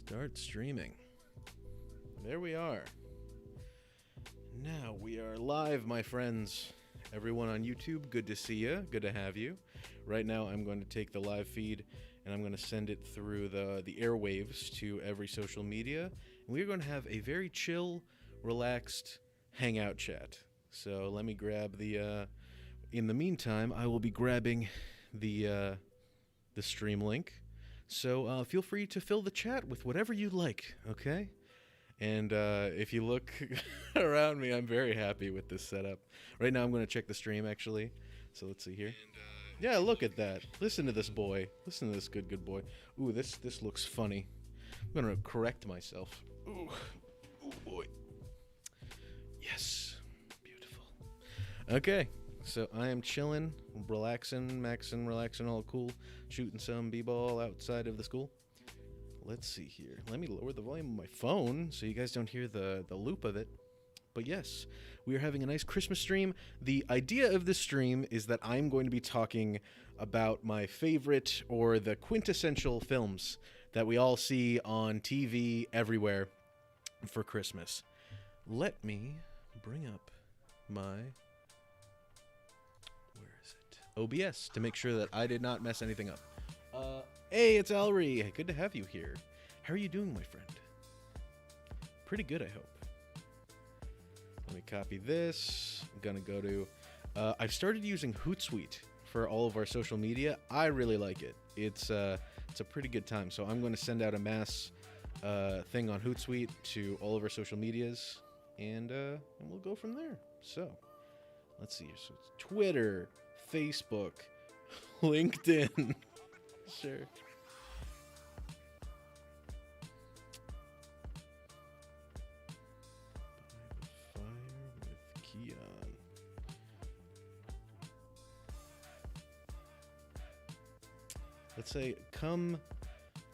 Start streaming. There we are. Now we are live, my friends. Everyone on YouTube, good to see you. Good to have you. Right now I'm going to take the live feed and I'm going to send it through the airwaves to every social media. And we're going to have a very chill, relaxed hangout chat. So let me grab the... in the meantime, I will be grabbing the stream link. So feel free to fill the chat with whatever you like, okay? And if you look around me, I'm very happy with this setup. Right now I'm going to check the stream, actually. So let's see here. Yeah, look at that. Listen to this boy. Listen to this good boy. Ooh, this looks funny. I'm going to correct myself. Ooh, boy. Yes. Beautiful. Okay. So I am chilling, relaxing, all cool, shooting some b-ball outside of the school. Let's see here. Let me lower the volume of my phone so you guys don't hear the loop of it. But yes, we are having a nice Christmas stream. The idea of this stream is that I'm going to be talking about my favorite or the quintessential films that we all see on TV everywhere for Christmas. Let me bring up my... OBS to make sure that I did not mess anything up. Hey, it's Ellery. Good to have you here. How are you doing, my friend? Pretty good, I hope. Let me copy this. I'm gonna go to... I've started using Hootsuite for all of our social media. I really like it. It's a pretty good time. So I'm going to send out a mass thing on Hootsuite to all of our social medias, and we'll go from there. So, let's see. So it's Twitter, Facebook, LinkedIn. Sure. Fire with Keon. Let's say, come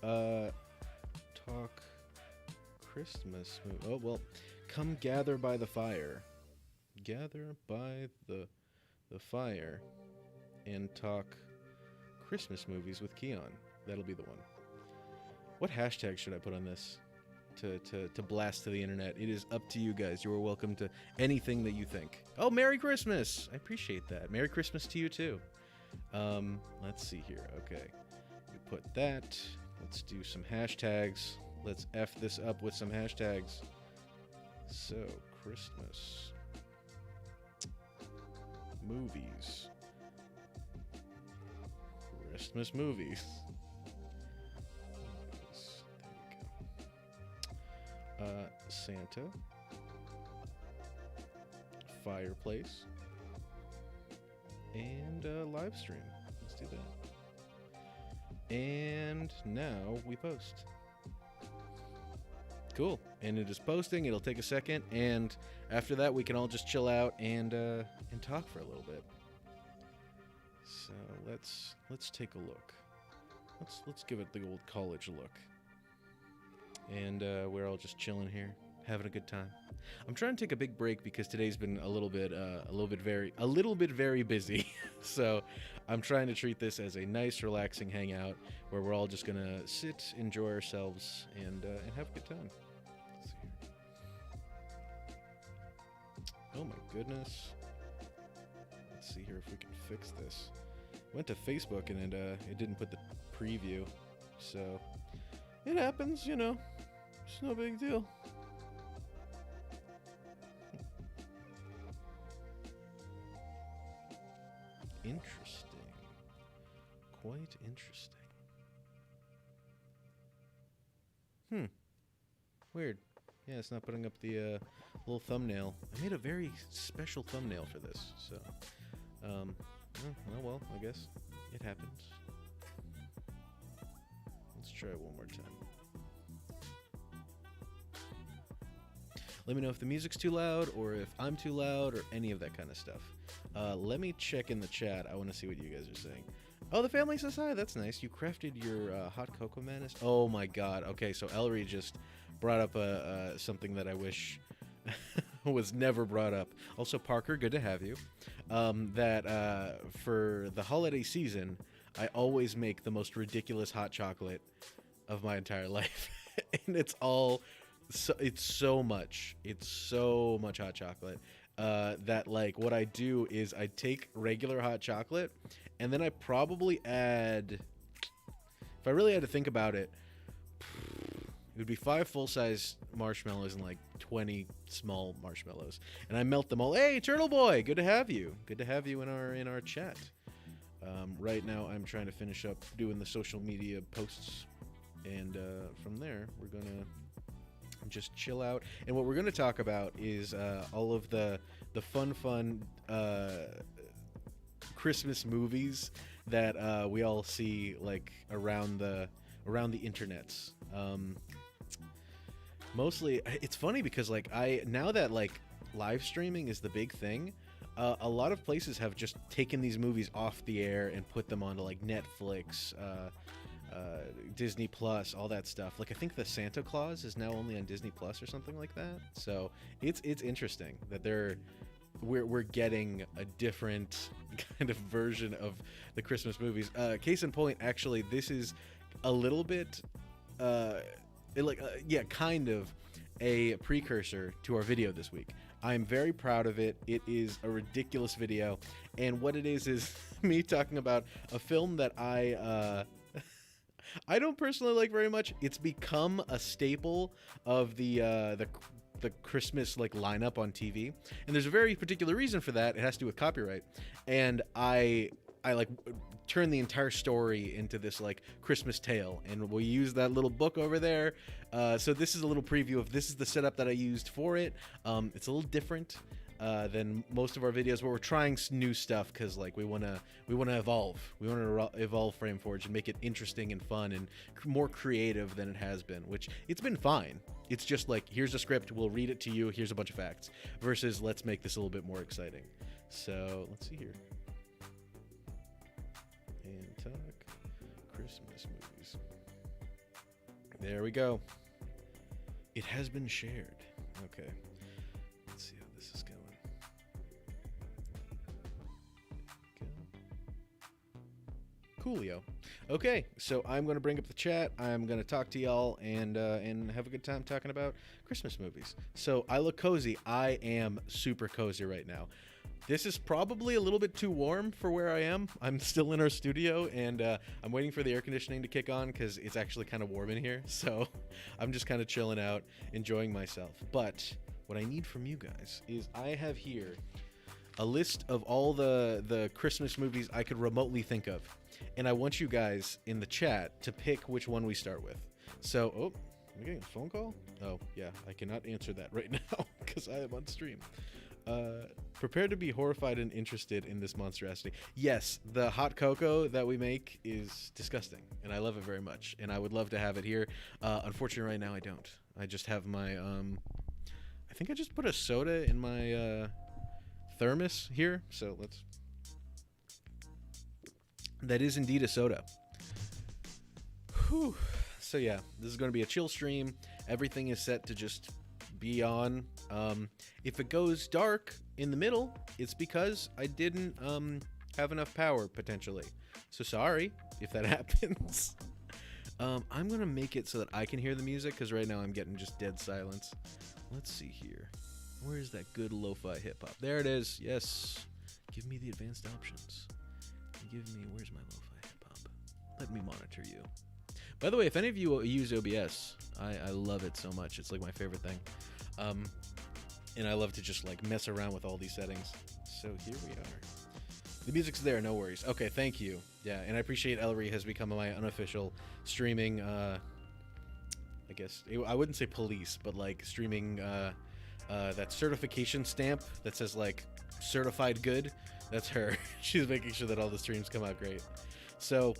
talk Christmas. Oh, well, come gather by the fire. Gather by the fire and talk Christmas movies with Keon. That'll be the one. What hashtag should I put on this to blast to the internet? It is up to you guys. You are welcome to anything that you think. Oh, Merry Christmas! I appreciate that. Merry Christmas to you too. Let's see here. Okay, we put that. Let's do some hashtags. Let's F this up with some hashtags. So, Christmas movies. Christmas movies. There we go. Santa. Fireplace. And live stream. Let's do that. And now we post. Cool. And it is posting. It'll take a second. And after that, we can all just chill out and talk for a little bit. So let's take a look. Let's give it the old college look. And we're all just chilling here, having a good time. I'm trying to take a big break because today's been a little bit very busy. So I'm trying to treat this as a nice, relaxing hangout where we're all just gonna sit, enjoy ourselves, and have a good time. Let's see here. Oh my goodness. Let's see here if we can fix this. Went to Facebook and it didn't put the preview, so it happens, you know. It's no big deal. Interesting. Quite interesting. Weird. Yeah, it's not putting up the little thumbnail. I made a very special thumbnail for this, so oh well, I guess it happens. Let's try it one more time. Let me know if the music's too loud or if I'm too loud or any of that kind of stuff. Let me check in the chat. I want to see what you guys are saying. Oh, the family says hi. That's nice. You crafted your hot cocoa madness. Oh my god. Okay, so Ellery just brought up something that I wish was never brought up. Also, Parker, good to have you. That for the holiday season, I always make the most ridiculous hot chocolate of my entire life. and it's so much hot chocolate that like what I do is I take regular hot chocolate and then I probably add, if I really had to think about it, it would be 5 full-size marshmallows and like 20 small marshmallows, and I melt them all. Hey, Turtle Boy, good to have you. Good to have you in our chat. Right now, I'm trying to finish up doing the social media posts, and from there, we're gonna just chill out. And what we're gonna talk about is all of the fun Christmas movies that we all see like around the internets. Mostly, it's funny because like now that like live streaming is the big thing, a lot of places have just taken these movies off the air and put them onto like Netflix, Disney Plus, all that stuff. Like I think the Santa Claus is now only on Disney Plus or something like that. So it's interesting that we're getting a different kind of version of the Christmas movies. Case in point, actually, this is a little bit kind of a precursor to our video this week. I'm very proud of it. It is a ridiculous video, and what it is me talking about a film that I don't personally like very much. It's become a staple of the Christmas like lineup on TV, and there's a very particular reason for that. It has to do with copyright, and I like turn the entire story into this like Christmas tale, and we'll use that little book over there. So this is a little preview of this is the setup that I used for it. It's a little different than most of our videos, but we're trying new stuff because like we want to evolve. We want to evolve FrameForge and make it interesting and fun and more creative than it has been, which it's been fine. It's just like, here's a script, we'll read it to you, here's a bunch of facts, versus let's make this a little bit more exciting. So let's see here. And talk Christmas movies. There we go. It has been shared. Okay. Let's see how this is going. Coolio. Okay, so I'm going to bring up the chat. I'm going to talk to y'all and have a good time talking about Christmas movies. So I look cozy. I am super cozy right now. This is probably a little bit too warm for where I am. I'm still in our studio, and I'm waiting for the air conditioning to kick on because it's actually kind of warm in here. So I'm just kind of chilling out, enjoying myself. But what I need from you guys is I have here a list of all the Christmas movies I could remotely think of. And I want you guys in the chat to pick which one we start with. So, am I getting a phone call? Oh, yeah, I cannot answer that right now because I am on stream. Prepare to be horrified and interested in this monstrosity. Yes, the hot cocoa that we make is disgusting, and I love it very much, and I would love to have it here. Unfortunately, right now I don't. I just have my, I think I just put a soda in my thermos here, so let's... That is indeed a soda. Whew. So yeah, this is going to be a chill stream. Everything is set to just be on. If it goes dark in the middle, it's because I didn't have enough power, potentially. So sorry if that happens. I'm going to make it so that I can hear the music, because right now I'm getting just dead silence. Let's see here. Where is that good lo-fi hip-hop? There it is. Yes. Give me the advanced options. Where's my lo-fi hip-hop? Let me monitor you. By the way, if any of you use OBS, I love it so much. It's like my favorite thing. And I love to just like mess around with all these settings. So here we are. The music's there, no worries. Okay, thank you. Yeah, and I appreciate Ellery has become my unofficial streaming, I guess, I wouldn't say police, but like streaming, that certification stamp that says like certified good. That's her. She's making sure that all the streams come out great. So,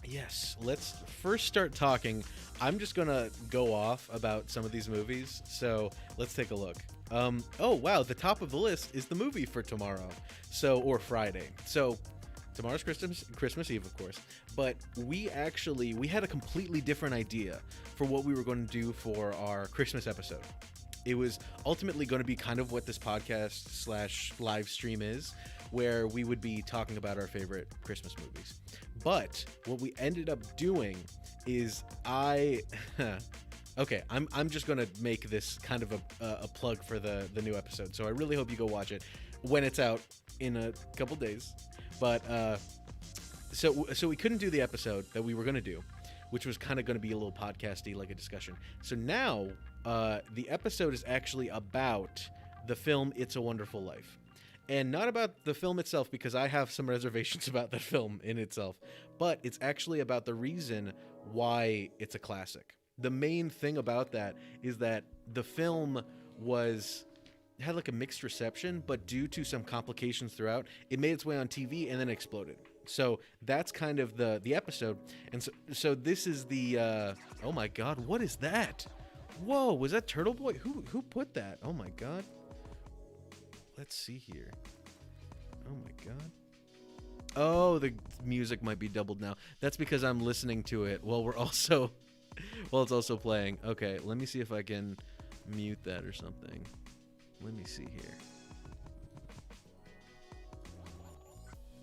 yes, let's first start talking. I'm just going to go off about some of these movies. So, let's take a look. Oh, wow. The top of the list is the movie for tomorrow. Or Friday. So, tomorrow's Christmas Eve, of course. But we had a completely different idea for what we were going to do for our Christmas episode. It was ultimately going to be kind of what this podcast / live stream is, where we would be talking about our favorite Christmas movies. But what we ended up doing is Okay, I'm just gonna make this kind of a plug for the new episode. So I really hope you go watch it when it's out in a couple days. But so we couldn't do the episode that we were gonna do, which was kind of gonna be a little podcasty, like a discussion. So now the episode is actually about the film It's a Wonderful Life. And not about the film itself, because I have some reservations about that film in itself, but it's actually about the reason why it's a classic. The main thing about that is that the film had like a mixed reception, but due to some complications throughout, it made its way on TV and then exploded. So that's kind of the episode. And so this is the oh my god, what is that? Whoa, was that Turtle Boy? Who put that? Oh my god. Let's see here. Oh my god. Oh, the music might be doubled now. That's because I'm listening to it while it's also playing. Okay, let me see if I can mute that or something. Let me see here.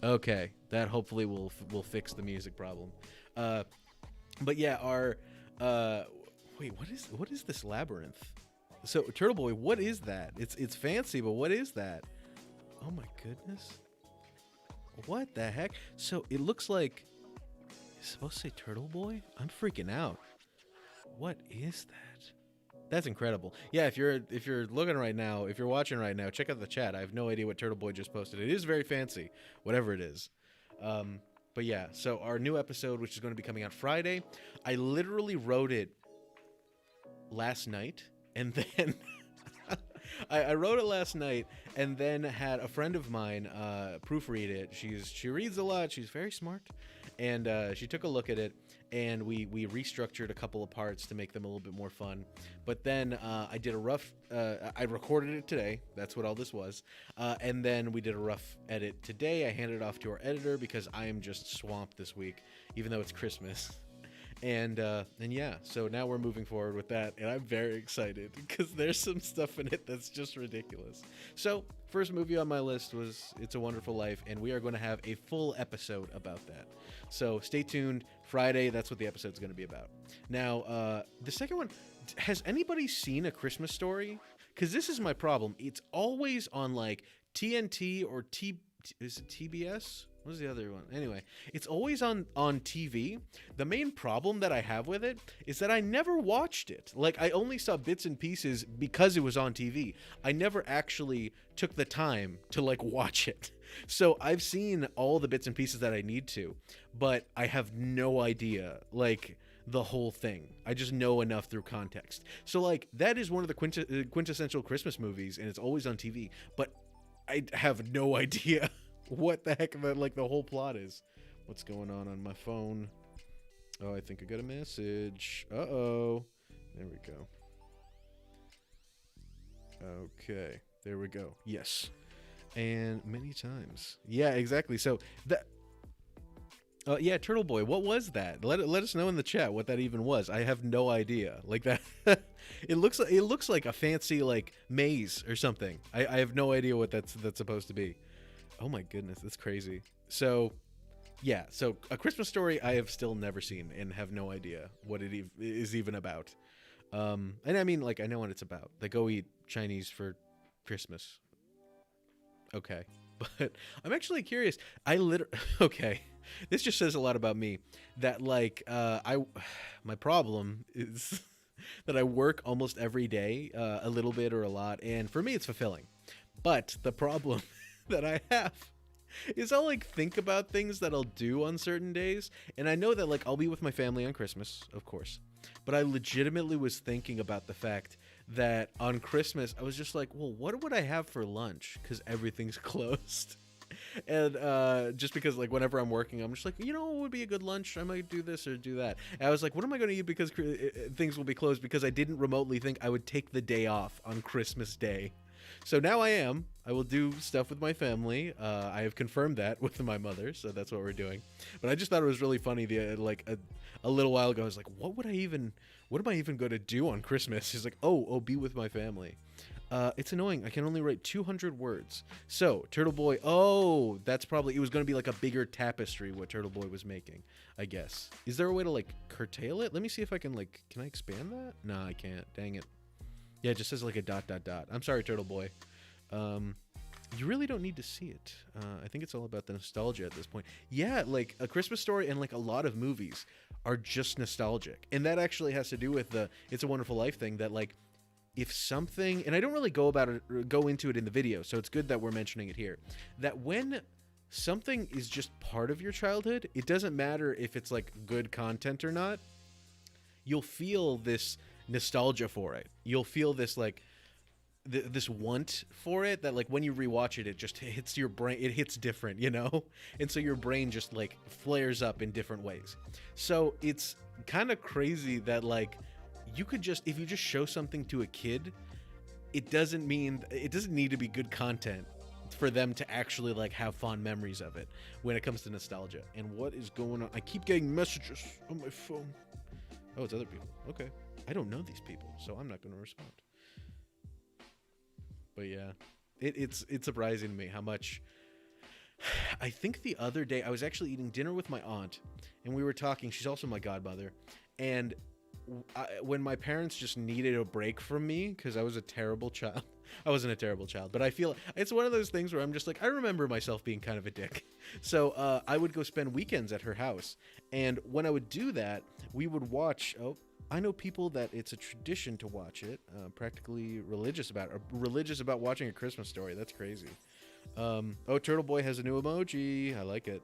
Okay, that hopefully will fix the music problem. But yeah, our wait, what is this labyrinth? So Turtle Boy, what is that? It's fancy, but what is that? Oh my goodness. What the heck? So it looks like it's supposed to say Turtle Boy? I'm freaking out. What is that? That's incredible. Yeah, if you're looking right now, if you're watching right now, check out the chat. I have no idea what Turtle Boy just posted. It is very fancy, whatever it is. But yeah, so our new episode, which is going to be coming out Friday, I literally wrote it last night, and then I wrote it last night, and then had a friend of mine proofread it. She reads a lot. She's very smart, and she took a look at it, and we restructured a couple of parts to make them a little bit more fun. But then I did a rough. I recorded it today. That's what all this was, and then we did a rough edit today. I handed it off to our editor because I am just swamped this week, even though it's Christmas. And yeah, so now we're moving forward with that, and I'm very excited because there's some stuff in it that's just ridiculous. So, first movie on my list was It's a Wonderful Life, and we are going to have a full episode about that. So, stay tuned. Friday, that's what the episode's going to be about. Now, the second one, has anybody seen A Christmas Story? Because this is my problem. It's always on, like, TNT or is it TBS? What was the other one? Anyway, it's always on TV. The main problem that I have with it is that I never watched it. Like, I only saw bits and pieces because it was on TV. I never actually took the time to, like, watch it. So I've seen all the bits and pieces that I need to, but I have no idea, like, the whole thing. I just know enough through context. So, like, that is one of the quintessential Christmas movies, and it's always on TV, but I have no idea what the heck the whole plot is. What's going on my phone? Oh, I think I got a message. Uh-oh. There we go. Okay. There we go. Yes. And many times. Yeah, exactly. So that yeah, Turtle Boy, what was that? Let us know in the chat what that even was. I have no idea. Like that it looks like a fancy, like, maze or something. I have no idea what that's supposed to be. Oh my goodness, that's crazy. So, yeah, so A Christmas Story I have still never seen and have no idea what it is even about. And I mean, like, I know what it's about. They go eat Chinese for Christmas. Okay. But I'm actually curious. Okay. This just says a lot about me. That, like, my problem is that I work almost every day, a little bit or a lot, and for me it's fulfilling. But the problem that I have is I'll, like, think about things that I'll do on certain days, and I know that, like, I'll be with my family on Christmas, of course, but I legitimately was thinking about the fact that on Christmas I was just like, well, what would I have for lunch, because everything's closed. And just because, like, whenever I'm working, I'm just like, you know, what would be a good lunch? I might do this or do that. And I was like, what am I going to eat because things will be closed, because I didn't remotely think I would take the day off on Christmas Day. So now I will do stuff with my family. I have confirmed that with my mother, so that's what we're doing. But I just thought it was really funny. A little while ago, I was like, what am I even going to do on Christmas? She's like, oh, be with my family. It's annoying. I can only write 200 words. So, Turtle Boy. Oh, that's probably. It was going to be like a bigger tapestry what Turtle Boy was making, I guess. Is there a way to, like, curtail it? Let me see if I can, like. Can I expand that? No, I can't. Dang it. Yeah, it just says, like, a dot, dot, dot. I'm sorry, Turtle Boy. You really don't need to see it. I think it's all about the nostalgia at this point. Yeah, like, A Christmas Story and, like, a lot of movies are just nostalgic. And that actually has to do with the It's a Wonderful Life thing that, like, if something, and I don't really go into it in the video, so it's good that we're mentioning it here, that when something is just part of your childhood, it doesn't matter if it's like good content or not, you'll feel this nostalgia for it. You'll feel this like this want for it that like when you rewatch it, it just hits your brain. It hits different, you know? And so your brain just like flares up in different ways. So it's kind of crazy that like you could just, if you just show something to a kid, it doesn't need to be good content for them to actually like have fond memories of it when it comes to nostalgia. And what is going on? I keep getting messages on my phone. Oh, it's other people. Okay. I don't know these people, so I'm not going to respond. But yeah, it's surprising to me how much. I think the other day I was actually eating dinner with my aunt, and we were talking. She's also my godmother, and when my parents just needed a break from me because I was a terrible child. I wasn't a terrible child, but I feel it's one of those things where I'm just like, I remember myself being kind of a dick. So I would go spend weekends at her house, and when I would do that, we would watch. Oh, I know people that it's a tradition to watch it, practically religious about watching A Christmas Story. That's crazy. Oh, Turtle Boy has a new emoji. I like it.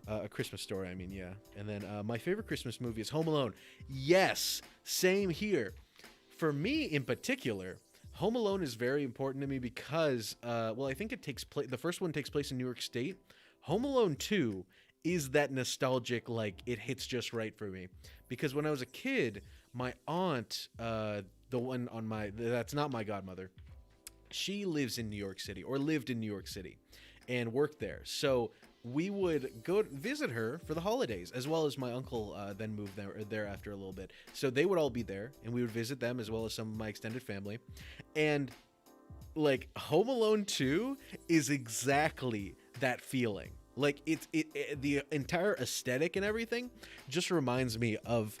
A Christmas Story, I mean, yeah. And then my favorite Christmas movie is Home Alone. Yes, same here. For me in particular, Home Alone is very important to me because, well, I think it takes place. The first one takes place in New York State. Home Alone 2 is that nostalgic, like it hits just right for me. Because when I was a kid, my aunt, the one on that's not my godmother, she lives in New York City or lived in New York City and worked there. So we would go visit her for the holidays, as well as my uncle then moved there after a little bit. So they would all be there, and we would visit them as well as some of my extended family. And like Home Alone 2 is exactly that feeling. Like the entire aesthetic and everything just reminds me of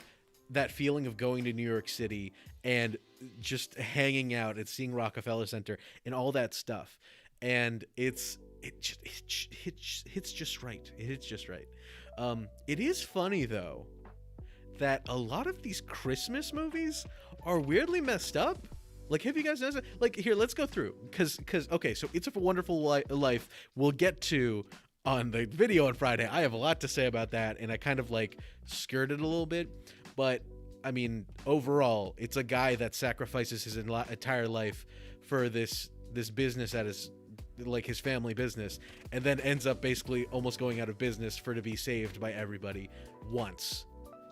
that feeling of going to New York City and just hanging out and seeing Rockefeller Center and all that stuff. And it hits just right. It hits just right. It is funny though that a lot of these Christmas movies are weirdly messed up. Like, have you guys noticed that? Like, here, let's go through because okay, so It's a Wonderful Life we'll get to on the video on Friday. I have a lot to say about that, and I kind of like skirted a little bit, but I mean, overall, it's a guy that sacrifices his entire life for this business that is like his family business, and then ends up basically almost going out of business to be saved by everybody once.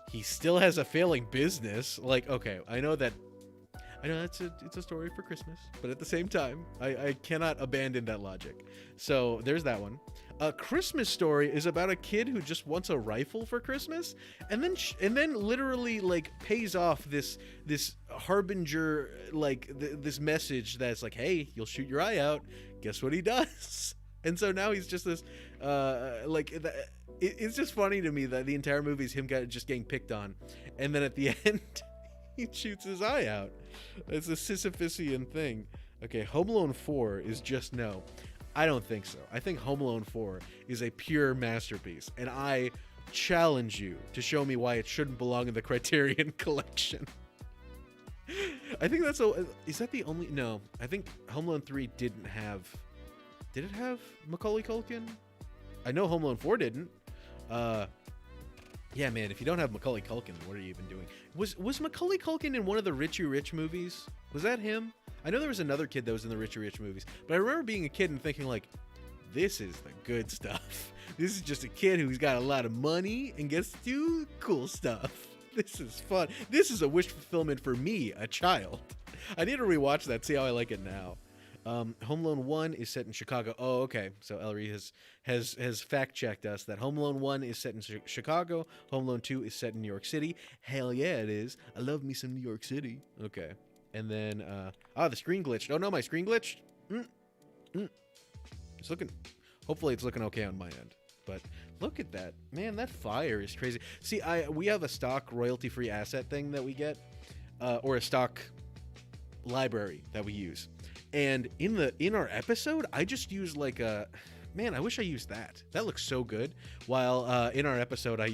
He still has a failing business. Like, okay, I know it's a story for Christmas, but at the same time, I cannot abandon that logic. So there's that one. A Christmas Story is about a kid who just wants a rifle for Christmas, and then literally like pays off this harbinger, like this message that's like, hey, you'll shoot your eye out. Guess what he does? And so now he's just this it's just funny to me that the entire movie is him just getting picked on, and then at the end he shoots his eye out. It's a Sisyphusian thing. Okay, Home Alone 4 is just no. I don't think so. I think Home Alone 4 is a pure masterpiece, and I challenge you to show me why it shouldn't belong in the Criterion Collection. I think is that the only? No, I think Home Alone 3 didn't have. Did it have Macaulay Culkin? I know Home Alone 4 didn't. Yeah, man, if you don't have Macaulay Culkin, what are you even doing? Was Macaulay Culkin in one of the Richie Rich movies? Was that him? I know there was another kid that was in the Richie Rich movies, but I remember being a kid and thinking like, this is the good stuff. This is just a kid who's got a lot of money and gets to do cool stuff. This is fun. This is a wish fulfillment for me, a child. I need to rewatch that, see how I like it now. Home Alone 1 is set in Chicago. Oh, okay. So Ellery has fact-checked us that Home Alone 1 is set in Chicago. Home Alone 2 is set in New York City. Hell yeah, it is. I love me some New York City. Okay. And then, the screen glitched. Oh no, my screen glitched. It's looking, hopefully it's looking okay on my end. But look at that, man. That fire is crazy. See, we have a stock royalty-free asset thing that we get, or a stock library that we use. And in our episode, I just used like a, man, I wish I used that. That looks so good. While in our episode, I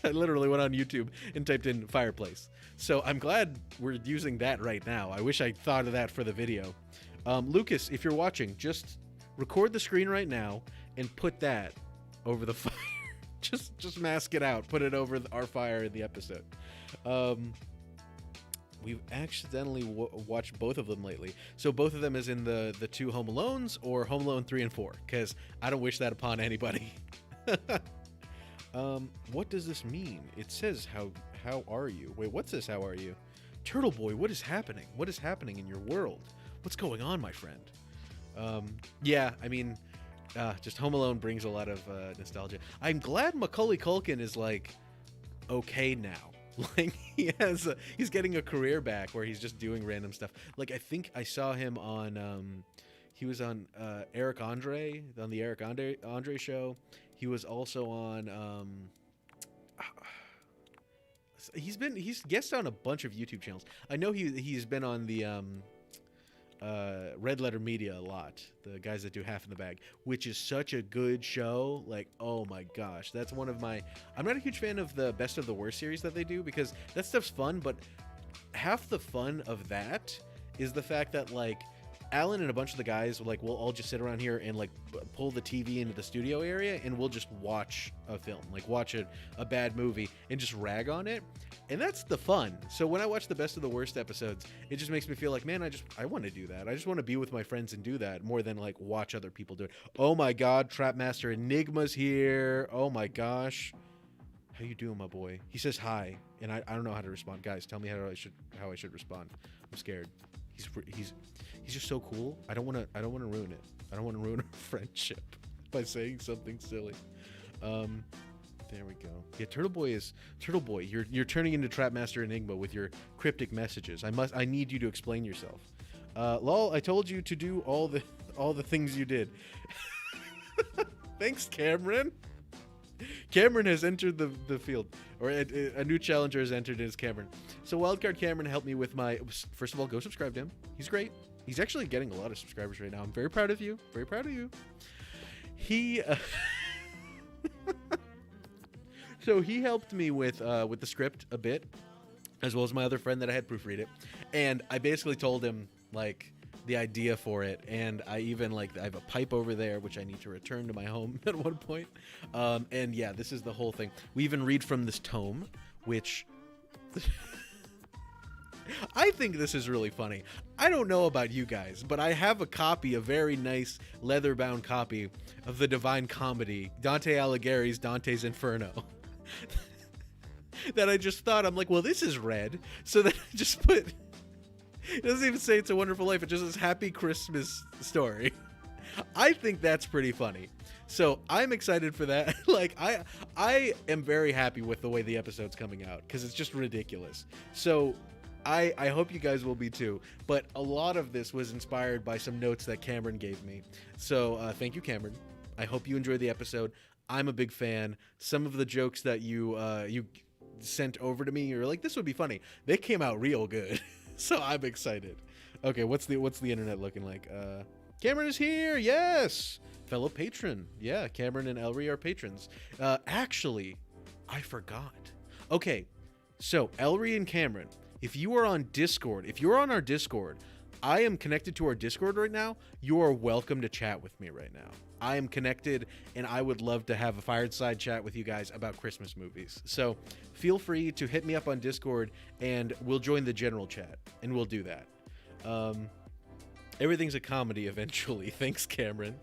literally went on YouTube and typed in fireplace. So I'm glad we're using that right now. I wish I thought of that for the video. Lucas, if you're watching, just record the screen right now and put that over the fire. just mask it out. Put it over our fire in the episode. We've accidentally watched both of them lately. So both of them is in the two Home Alones or Home Alone 3 and 4, because I don't wish that upon anybody. What does this mean? It says, how are you? Wait, what's this? How are you? Turtle Boy, what is happening? What is happening in your world? What's going on, my friend? Yeah, I mean, just Home Alone brings a lot of nostalgia. I'm glad Macaulay Culkin is like okay now. Like he's getting a career back where he's just doing random stuff. Like I think I saw him on he was on Eric Andre on the Eric Andre show. He was also on he's guest on a bunch of YouTube channels. I know he's been on the Red Letter Media a lot, the guys that do Half in the Bag, which is such a good show. Like, oh my gosh, that's one of my, I'm not a huge fan of the Best of the Worst series that they do, because that stuff's fun, but half the fun of that is the fact that like Alan and a bunch of the guys, like, we'll all just sit around here and like pull the TV into the studio area and we'll just watch a film, like watch a bad movie and just rag on it. And that's the fun. So when I watch the Best of the Worst episodes, it just makes me feel like, man, I want to do that. I just want to be with my friends and do that more than like watch other people do it. Oh my God, Trapmaster Enigma's here. Oh my gosh. How you doing, my boy? He says hi, and I don't know how to respond. Guys, tell me how I should respond. I'm scared. He's just so cool. I don't want to ruin it. I don't want to ruin our friendship by saying something silly. There we go. Yeah, Turtle Boy. You're turning into Trapmaster Enigma with your cryptic messages. I need you to explain yourself. Lol, I told you to do all the things you did. Thanks, Cameron. Cameron has entered the field, or a new challenger has entered as Cameron. So Wildcard Cameron helped me with my. First of all, go subscribe to him. He's great. He's actually getting a lot of subscribers right now. I'm very proud of you. Very proud of you. He. So he helped me with the script a bit, as well as my other friend that I had proofread it, and I basically told him like the idea for it, and I even I have a pipe over there which I need to return to my home at one point, and yeah, this is the whole thing. We even read from this tome, which I think this is really funny. I don't know about you guys, but I have a copy, a very nice leather-bound copy of the Divine Comedy, Dante Alighieri's Dante's Inferno. That I just thought, I'm like, well, this is red, so then I just put, it doesn't even say It's a Wonderful Life, it just says Happy Christmas Story. I think that's pretty funny, so I'm excited for that. Like, I am very happy with the way the episode's coming out, because it's just ridiculous. So I hope you guys will be too, but a lot of this was inspired by some notes that Cameron gave me, so thank you, Cameron. I hope you enjoyed the episode. I'm a big fan. Some of the jokes that you sent over to me, you're like, this would be funny. They came out real good. So I'm excited. Okay, what's the internet looking like? Cameron is here. Yes. Fellow patron. Yeah, Cameron and Elry are patrons. Actually, I forgot. Okay. So, Elry and Cameron, if you are on Discord, if you're on our Discord, I am connected to our Discord right now. You are welcome to chat with me right now. I am connected, and I would love to have a fireside chat with you guys about Christmas movies. So feel free to hit me up on Discord, and we'll join the general chat, and we'll do that. Everything's a comedy eventually. Thanks, Cameron.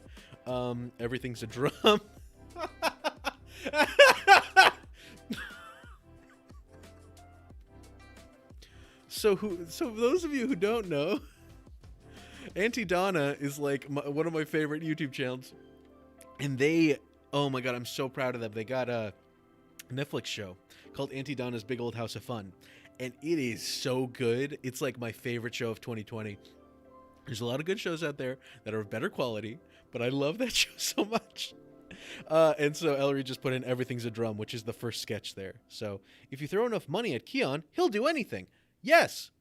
Everything's a drum. So those of you who don't know, Auntie Donna is like one of my favorite YouTube channels, and they, oh my God, I'm so proud of them. They got a Netflix show called Auntie Donna's Big Old House of Fun, and it is so good. It's like my favorite show of 2020. There's a lot of good shows out there that are of better quality, but I love that show so much. And so Ellery just put in Everything's a Drum, which is the first sketch there. So if you throw enough money at Keon, he'll do anything. Yes,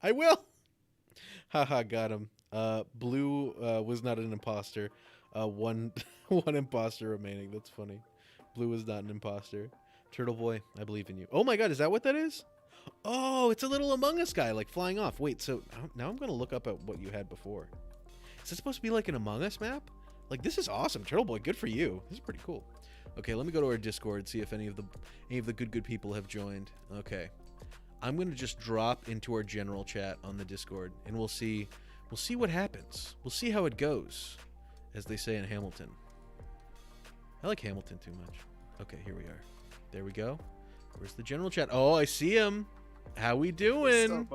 I will. Haha, got him. Blue was not an imposter. One imposter remaining. That's funny. Blue was not an imposter. Turtle Boy, I believe in you. Oh my god, is that what that is? Oh, it's a little Among Us guy, like flying off. Wait, so now I'm going to look up at what you had before. Is this supposed to be like an Among Us map? Like, this is awesome. Turtle Boy, good for you. This is pretty cool. Okay, let me go to our Discord, see if any of the good people have joined. Okay. I'm going to just drop into our general chat on the Discord, and we'll see what happens. We'll see how it goes, as they say in Hamilton. I like Hamilton too much. Okay, here we are. There we go. Where's the general chat? Oh, I see him. How we doing?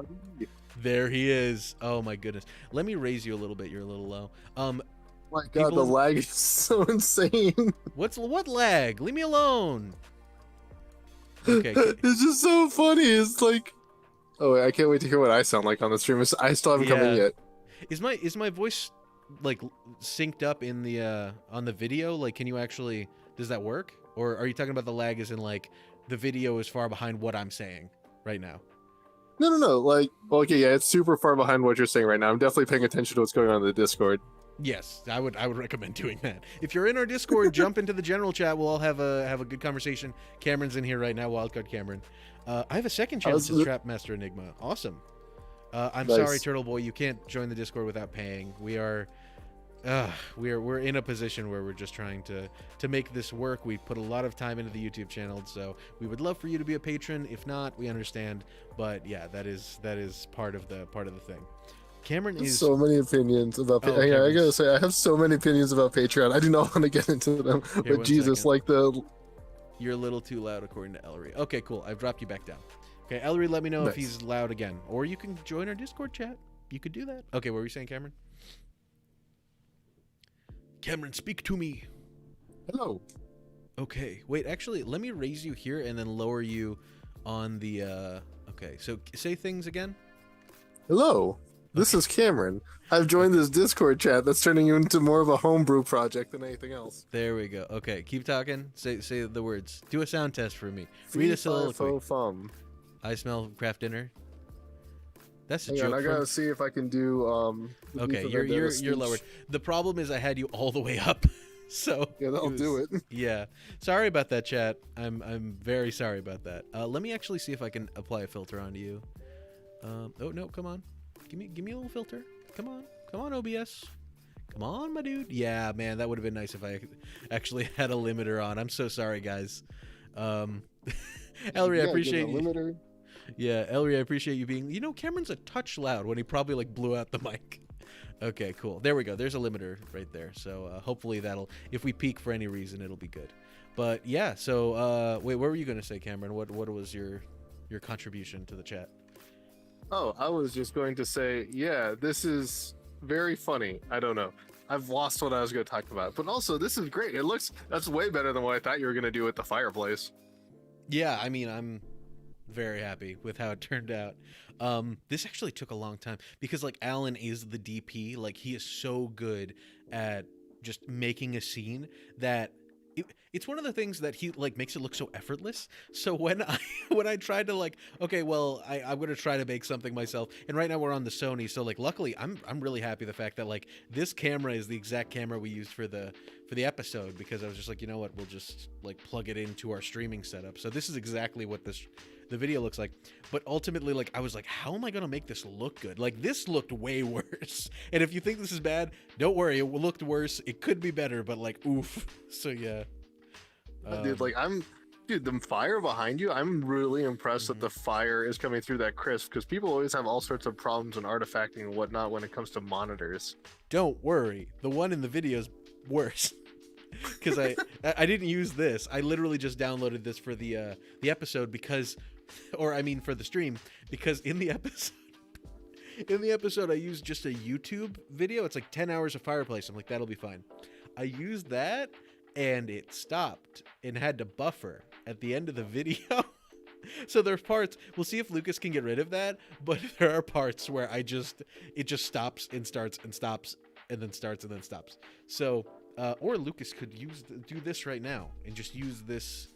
There he is. Oh my goodness. Let me raise you a little bit. You're a little low. My god, the lag is so insane. What lag? Leave me alone. Okay. It's just so funny. It's like, oh wait, I can't wait to hear what I sound like on the stream. I still haven't come in yet. Is my voice like synced up in the on the video? Like, can you actually? Does that work? Or are you talking about the lag as in like the video is far behind what I'm saying right now? No. Like, well, okay, yeah, it's super far behind what you're saying right now. I'm definitely paying attention to what's going on in the Discord. Yes, I would recommend doing that. If you're in our Discord, jump into the general chat. We'll all have a good conversation. Cameron's in here right now, Wildcard Cameron. I have a second challenge to Trapmaster Enigma. Awesome. I'm Nice. sorry, Turtle Boy, you can't join the Discord without paying. We're in a position where we're just trying to make this work. We put a lot of time into the YouTube channel, so we would love for you to be a patron. If not, we understand. But yeah, that is part of the thing. Cameron is so many opinions about Patreon. I gotta say, I have so many opinions about Patreon. I do not want to get into them. Here, but Jesus, second. like You're a little too loud according to Ellery. Okay, cool. I've dropped you back down. Okay, Ellery, let me know if he's loud again. Or you can join our Discord chat. You could do that. Okay, what were you saying, Cameron? Cameron, speak to me. Hello. Okay, wait, actually, let me raise you here and then lower you on the, okay, so say things again. Hello. This is Cameron. I've joined this Discord chat that's turning you into more of a homebrew project than anything else. There we go. Okay, keep talking. Say the words. Do a sound test for me. Read a soliloquy. I smell craft dinner. That's a joke. I gotta see if I can do okay, you're lowered. The problem is I had you all the way up. So yeah, that'll do it. Yeah. Sorry about that, chat. I'm very sorry about that. Let me actually see if I can apply a filter onto you. Oh no, come on. Give me a little filter. Come on, OBS. Come on, my dude. Yeah, man, that would have been nice if I actually had a limiter on. I'm so sorry, guys. Ellery, I appreciate you. Yeah, Ellery, I appreciate you being. You know, Cameron's a touch loud when he probably like blew out the mic. Okay, cool. There we go. There's a limiter right there. So hopefully that'll. If we peak for any reason, it'll be good. But yeah. So wait, what were you gonna say, Cameron? What was your contribution to the chat? Oh, I was just going to say, yeah, this is very funny. I don't know. I've lost what I was going to talk about. But also, this is great. That's way better than what I thought you were going to do with the fireplace. Yeah, I mean, I'm very happy with how it turned out. This actually took a long time because, like, Alan is the DP. Like, he is so good at just making a scene that it's one of the things that he like makes it look so effortless. So when I tried to like, okay, well, I'm gonna try to make something myself, and right now we're on the Sony, so like luckily I'm really happy the fact that like this camera is the exact camera we used for the episode, because I was just like, you know what, we'll just like plug it into our streaming setup. So this is exactly what the video looks like. But ultimately, like, I was like, how am I gonna make this look good? Like, this looked way worse. And if you think this is bad, don't worry, it looked worse. It could be better, but like, oof. So yeah. Dude, like, the fire behind you, I'm really impressed that the fire is coming through that crisp, because people always have all sorts of problems and artifacting and whatnot when it comes to monitors. Don't worry, the one in the video is worse. Because I didn't use this. I literally just downloaded this for the episode because, or I mean for the stream, because in the episode I used just a YouTube video. It's like 10 hours of fireplace. I'm like, that'll be fine. I used that and it stopped and had to buffer at the end of the video. So there's parts, we'll see if Lucas can get rid of that, but there are parts where it just stops and starts and stops and then starts and then stops. So or Lucas could do this right now and just use this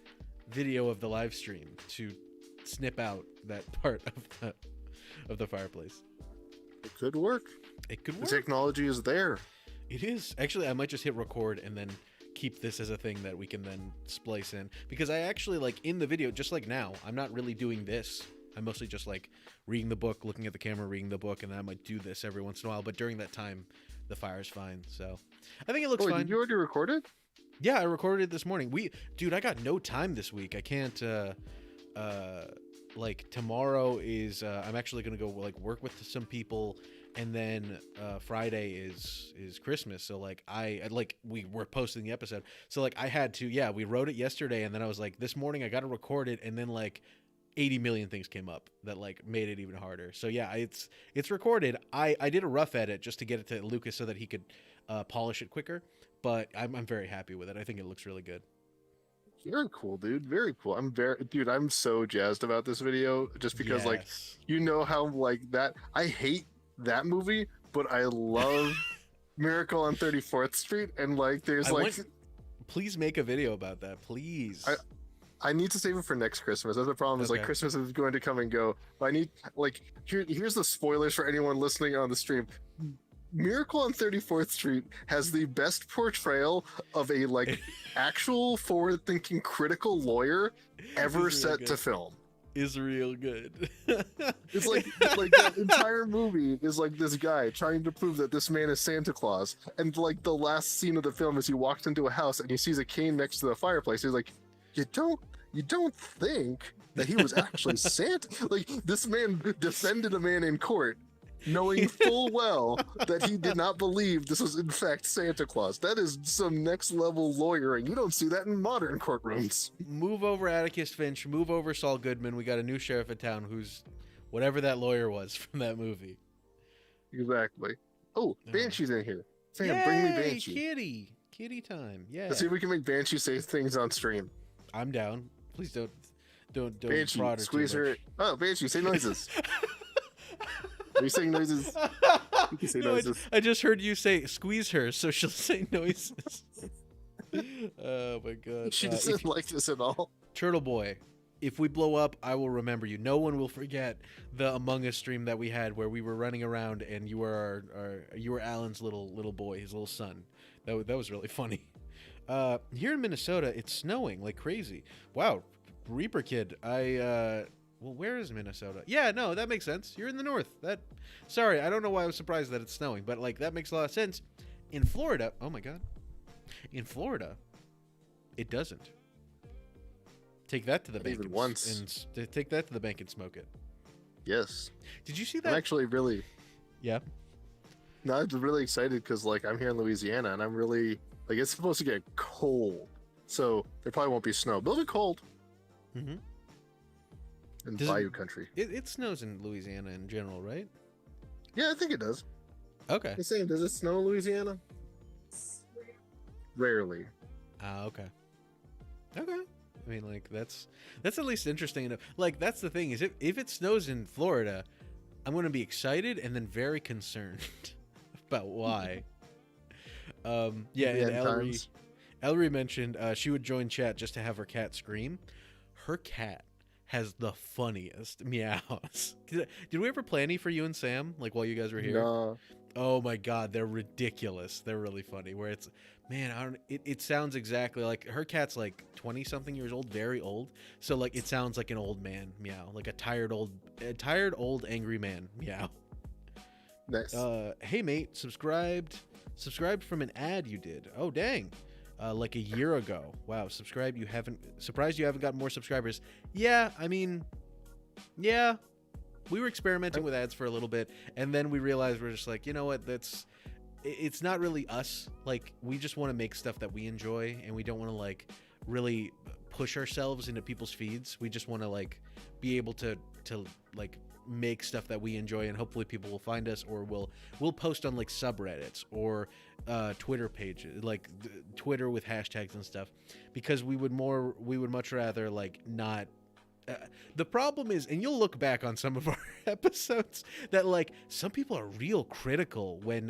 video of the live stream to snip out that part of the fireplace. It could work. It could The work. technology is there. It is. Actually, I might just hit record and then keep this as a thing that we can then splice in, because I actually, like, in the video, just like now, I'm not really doing this. I'm mostly just like reading the book, looking at the camera, reading the book, and then I might do this every once in a while. But during that time, the fire's fine. So I think it looks Wait, fine. did you already record it? Yeah, I recorded it this morning. Dude, I got no time this week. I can't. Like tomorrow is I'm actually gonna go like work with some people, and then Friday is Christmas. So like we were posting the episode. So like I had to, we wrote it yesterday, and then I was like, this morning I got to record it, and then like 80 million things came up that like made it even harder. So yeah, it's recorded. I did a rough edit just to get it to Lucas so that he could polish it quicker. But I'm very happy with it. I think it looks really good. Very cool, dude. Very cool. I'm so jazzed about this video just because like, Yes. you know how like that, I hate that movie, but I love Miracle on 34th Street. And like, there's Please make a video about that, please. I need to save it for next Christmas. That's the problem. Is like Okay. Christmas is going to come and go. But I need here's the spoilers for anyone listening on the stream. Miracle on 34th Street has the best portrayal of a like actual forward-thinking critical lawyer ever It's set really to good. film. Is real good. It's like that entire movie is like this guy trying to prove that this man is Santa Claus. And like the last scene of the film is he walks into a house and he sees a cane next to the fireplace. He's like, you don't think that he was actually Santa? Like, this man defended a man in court knowing full well that he did not believe this was in fact Santa Claus. That is some next level lawyering. You don't see that in modern courtrooms. Move over Atticus Finch, move over Saul Goodman. We got a new sheriff in town who's whatever that lawyer was from that movie. Exactly. Oh, Banshee's in here. Sam, Yay, bring me Banshee. Kitty time. Yeah. Let's see if we can make Banshee say things on stream. I'm down. Please don't Banshee, prod her squeeze too her. much. Oh, Banshee, say noises. Are you saying noises? You can say No, noises. I just heard you say squeeze her, so she'll say noises. Oh my god. She doesn't like this at all. Turtle Boy, if we blow up, I will remember you. No one will forget the Among Us stream that we had where we were running around and you were you were Alan's little boy, his little son. That was really funny. Here in Minnesota, it's snowing like crazy. Wow, Reaper Kid. Well, where is Minnesota? Yeah, no, that makes sense. You're in the north. Sorry, I don't know why I was surprised that it's snowing, but like that makes a lot of sense. In Florida, oh my god. In Florida, it doesn't. Take that to the Not bank even and, once. and take that to the bank and smoke it. Yes. Did you see I'm that? actually really, Yeah. no, I'm really excited because like I'm here in Louisiana and I'm really like it's supposed to get cold, so there probably won't be snow. But it'll be cold Mm-hmm. in Does Bayou country. It snows in Louisiana in general, right? Yeah, I think it does. Okay. The same. Does it snow in Louisiana? Rarely. Okay. Okay. I mean, like that's at least interesting enough. Like that's the thing is if it snows in Florida, I'm going to be excited and then very concerned about why. Yeah, and Ellery mentioned she would join chat just to have her cat scream. Her cat has the funniest meows. Did we ever play any for you and Sam? Like while you guys were here? No. Oh my god, they're ridiculous. They're really funny. Where it's, man, it sounds exactly like her cat's like 20 something years old, very old. So like it sounds like an old man meow, like a tired old angry man meow. Nice. Hey mate, subscribed from an ad you did. Oh dang. Like a year ago. Wow, surprised you haven't gotten more subscribers. Yeah, I mean, yeah. We were experimenting with ads for a little bit, and then we realized we're just like, you know what, it's not really us. Like, we just want to make stuff that we enjoy, and we don't want to like really push ourselves into people's feeds. We just want to like be able to like make stuff that we enjoy, and hopefully people will find us, or we'll post on like subreddits or Twitter pages, like Twitter with hashtags and stuff, because we would much rather like not uh, the problem is, and you'll look back on some of our episodes, that like some people are real critical when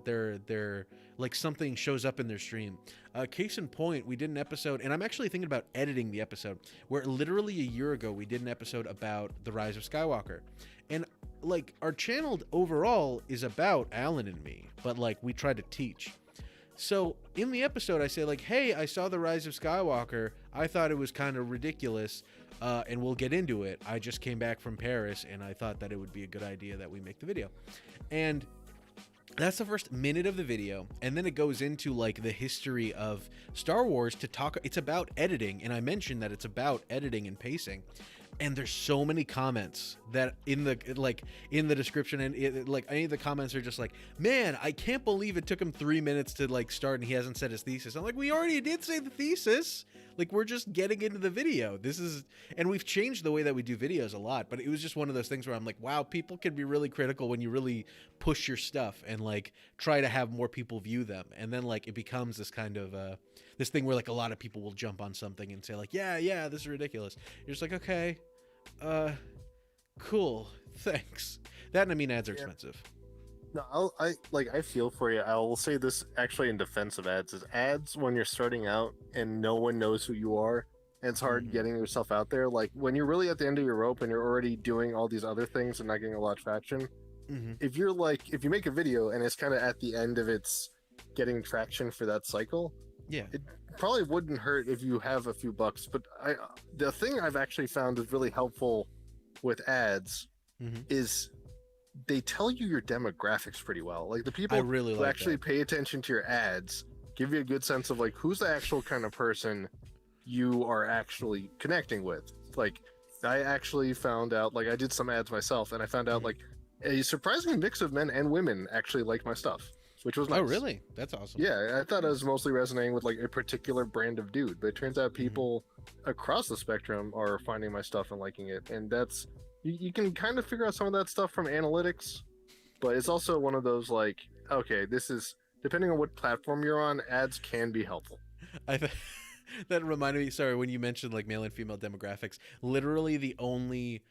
they're like something shows up in their stream. Case in point, we did an episode, and I'm actually thinking about editing the episode, where literally a year ago we did an episode about the Rise of Skywalker. And like our channel overall is about Alan and me, but like we try to teach. So in the episode, I say like, hey, I saw the Rise of Skywalker. I thought it was kind of ridiculous, and we'll get into it. I just came back from Paris, and I thought that it would be a good idea that we make the video. And that's the first minute of the video, and then it goes into like the history of Star Wars to talk. It's about editing, and I mentioned that it's about editing and pacing. And there's so many comments that in the description, and like any of the comments are just like, man, I can't believe it took him 3 minutes to like start and he hasn't said his thesis. I'm like, we already did say the thesis. Like, we're just getting into the video. And we've changed the way that we do videos a lot, but it was just one of those things where I'm like, wow, people can be really critical when you really push your stuff and like try to have more people view them. And then like it becomes this kind of this thing where like a lot of people will jump on something and say like, yeah, this is ridiculous. You're just like, okay, cool, thanks. That, and I mean, ads are expensive. No, I feel for you. I will say this actually in defense of ads: is ads when you're starting out and no one knows who you are, and it's hard getting yourself out there. Like when you're really at the end of your rope and you're already doing all these other things and not getting a lot of traction. If you make a video and it's kind of at the end of its getting traction for that cycle, it probably wouldn't hurt if you have a few bucks. But the thing I've actually found is really helpful with ads is they tell you your demographics pretty well. Like the people who actually pay attention to your ads give you a good sense of like who's the actual kind of person you are actually connecting with. Like I actually found out, like I did some ads myself, and I found out like a surprising mix of men and women actually like my stuff, which was nice. Oh, really? That's awesome. Yeah, I thought I was mostly resonating with like a particular brand of dude, but it turns out people across the spectrum are finding my stuff and liking it, and that's you can kind of figure out some of that stuff from analytics, but it's also one of those like, okay, this is depending on what platform you're on, ads can be helpful. That reminded me, sorry, when you mentioned like male and female demographics, literally the only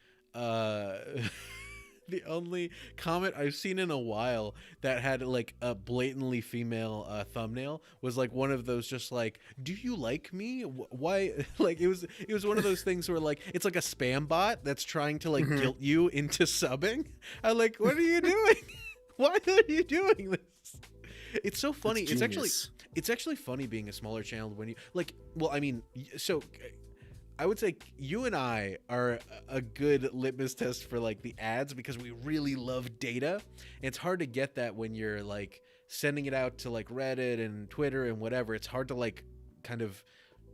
the only comment I've seen in a while that had like a blatantly female thumbnail was like one of those just like, do you like me? Why? Like it was one of those things where like it's like a spam bot that's trying to like guilt you into subbing. I'm like, what are you doing? Why are you doing this? It's so funny. It's actually funny being a smaller channel when you like, well, I mean, so I would say you and I are a good litmus test for like the ads because we really love data. It's hard to get that when you're like sending it out to like Reddit and Twitter and whatever. It's hard to like kind of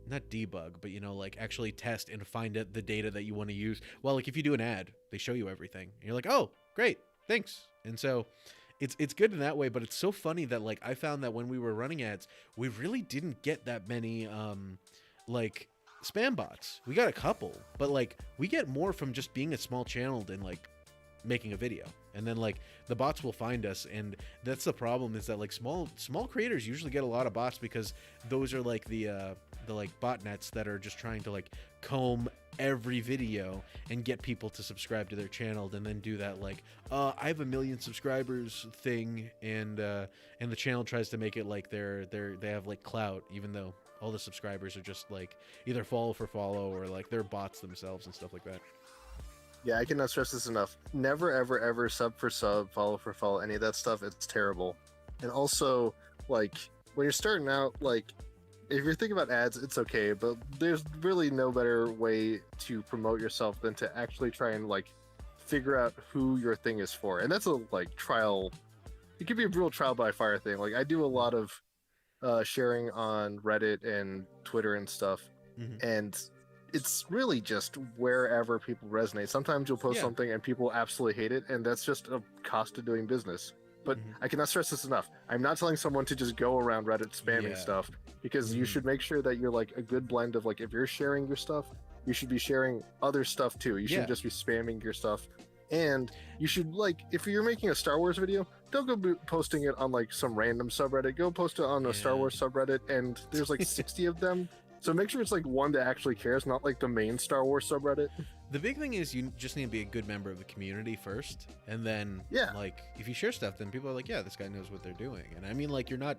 not debug, but you know, like actually test and find the data that you want to use. Well, like if you do an ad, they show you everything. And you're like, oh, great, thanks. And so it's good in that way, but it's so funny that like I found that when we were running ads, we really didn't get that many like spam bots. We got a couple, but like we get more from just being a small channel than like making a video. And then like the bots will find us, and that's the problem, is that like small creators usually get a lot of bots because those are like the like botnets that are just trying to like comb every video and get people to subscribe to their channel, and then do that like I have 1 million subscribers thing, and the channel tries to make it like they have like clout, even though all the subscribers are just like either follow for follow or like they're bots themselves and stuff like that. Yeah, I cannot stress this enough. Never, ever, ever sub for sub, follow for follow, any of that stuff. It's terrible. And also, like, when you're starting out, like, if you're thinking about ads, it's okay, but there's really no better way to promote yourself than to actually try and, like, figure out who your thing is for. And that's a, like, trial. It could be a real trial by fire thing. Like, I do a lot of sharing on Reddit and Twitter and stuff, and it's really just wherever people resonate. Sometimes you'll post something and people absolutely hate it, and that's just a cost of doing business. But I cannot stress this enough. I'm not telling someone to just go around Reddit spamming stuff, because you should make sure that you're like a good blend of like, if you're sharing your stuff, you should be sharing other stuff too. You shouldn't just be spamming your stuff. And you should, like, if you're making a Star Wars video, don't go posting it on like some random subreddit. Go post it on a Star Wars subreddit, and there's like 60 of them. So make sure it's like one that actually cares, not like the main Star Wars subreddit. The big thing is you just need to be a good member of the community first, and then Yeah. like if you share stuff, then people are like, yeah, this guy knows what they're doing. And I mean, like, you're not.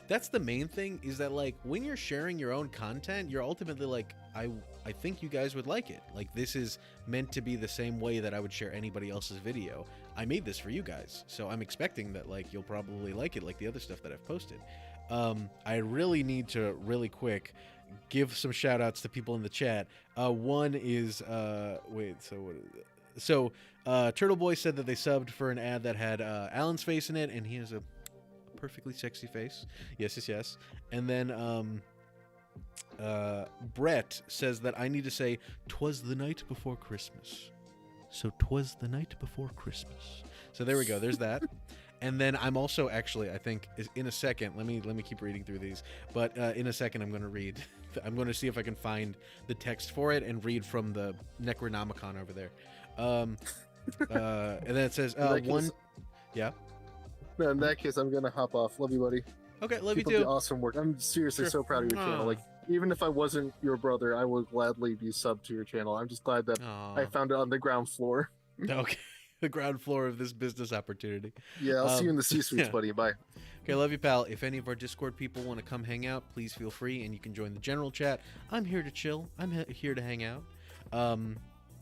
That's the main thing, is that like when you're sharing your own content, you're ultimately like, I think you guys would like it. Like, this is meant to be the same way that I would share anybody else's video. I made this for you guys, so I'm expecting that like you'll probably like it, like the other stuff that I've posted. I really need to really quick give some shout outs to people in the chat. One is Turtle Boy said that they subbed for an ad that had Alan's face in it, and he has a perfectly sexy face. Yes. And then Brett says that I need to say, "'Twas the night before Christmas." So 'twas the night before Christmas. So there we go. There's that. And then I'm also actually, I think, in a second. Let me keep reading through these. But in a second, I'm going to read. I'm going to see if I can find the text for it and read from the Necronomicon over there. And then it says one. Yeah. No, in that case, I'm gonna hop off. Love you, buddy. Okay, love Keep you up too. the awesome work. I'm seriously Sure. so proud of your channel. Like, even if I wasn't your brother, I would gladly be subbed to your channel. I'm just glad that I found it on the ground floor. Okay, the ground floor of this business opportunity. Yeah, I'll see you in the C-suites, yeah. buddy. Bye. Okay, love you, pal. If any of our Discord people want to come hang out, please feel free, and you can join the general chat. I'm here to chill. I'm here to hang out.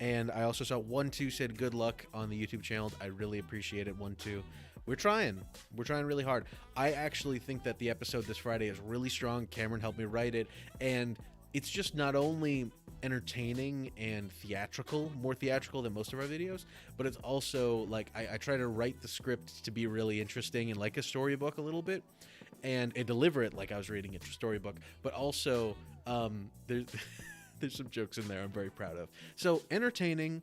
And I also saw 1-2 said good luck on the YouTube channel. I really appreciate it, 1-2. We're trying really hard. I actually think that the episode this Friday is really strong. Cameron helped me write it, and it's just not only entertaining and theatrical, more theatrical than most of our videos, but it's also like I try to write the script to be really interesting and like a storybook a little bit, and deliver it like I was reading a storybook, but also there's there's some jokes in there I'm very proud of. So entertaining,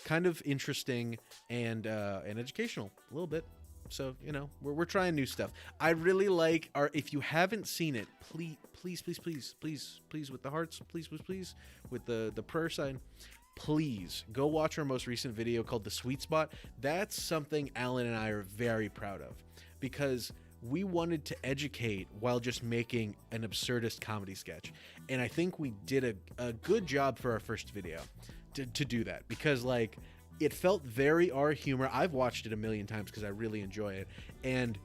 kind of interesting, and educational a little bit. So, you know, we're trying new stuff. I really like our, if you haven't seen it, please with the hearts, please with the prayer sign, please go watch our most recent video called The Sweet Spot. That's something Alan and I are very proud of, because we wanted to educate while just making an absurdist comedy sketch. And I think we did a good job for our first video to do that, because like, it felt very our humor. I've watched it a million times because I really enjoy it, and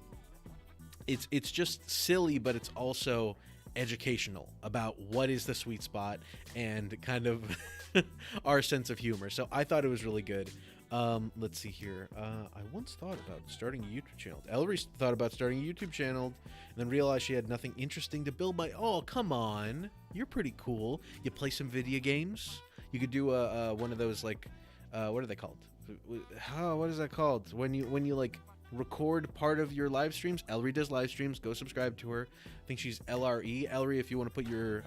it's just silly, but it's also educational about what is the sweet spot and kind of our sense of humor. So I thought it was really good. Let's see here. I once thought about starting a YouTube channel. Ellery thought about starting a YouTube channel, and then realized she had nothing interesting to build by. Oh, come on, you're pretty cool. You play some video games. You could do one of those, like, what are they called? What is that called? When you like record part of your live streams. Ellery does live streams. Go subscribe to her. I think she's LRE. Ellery, if you want to put your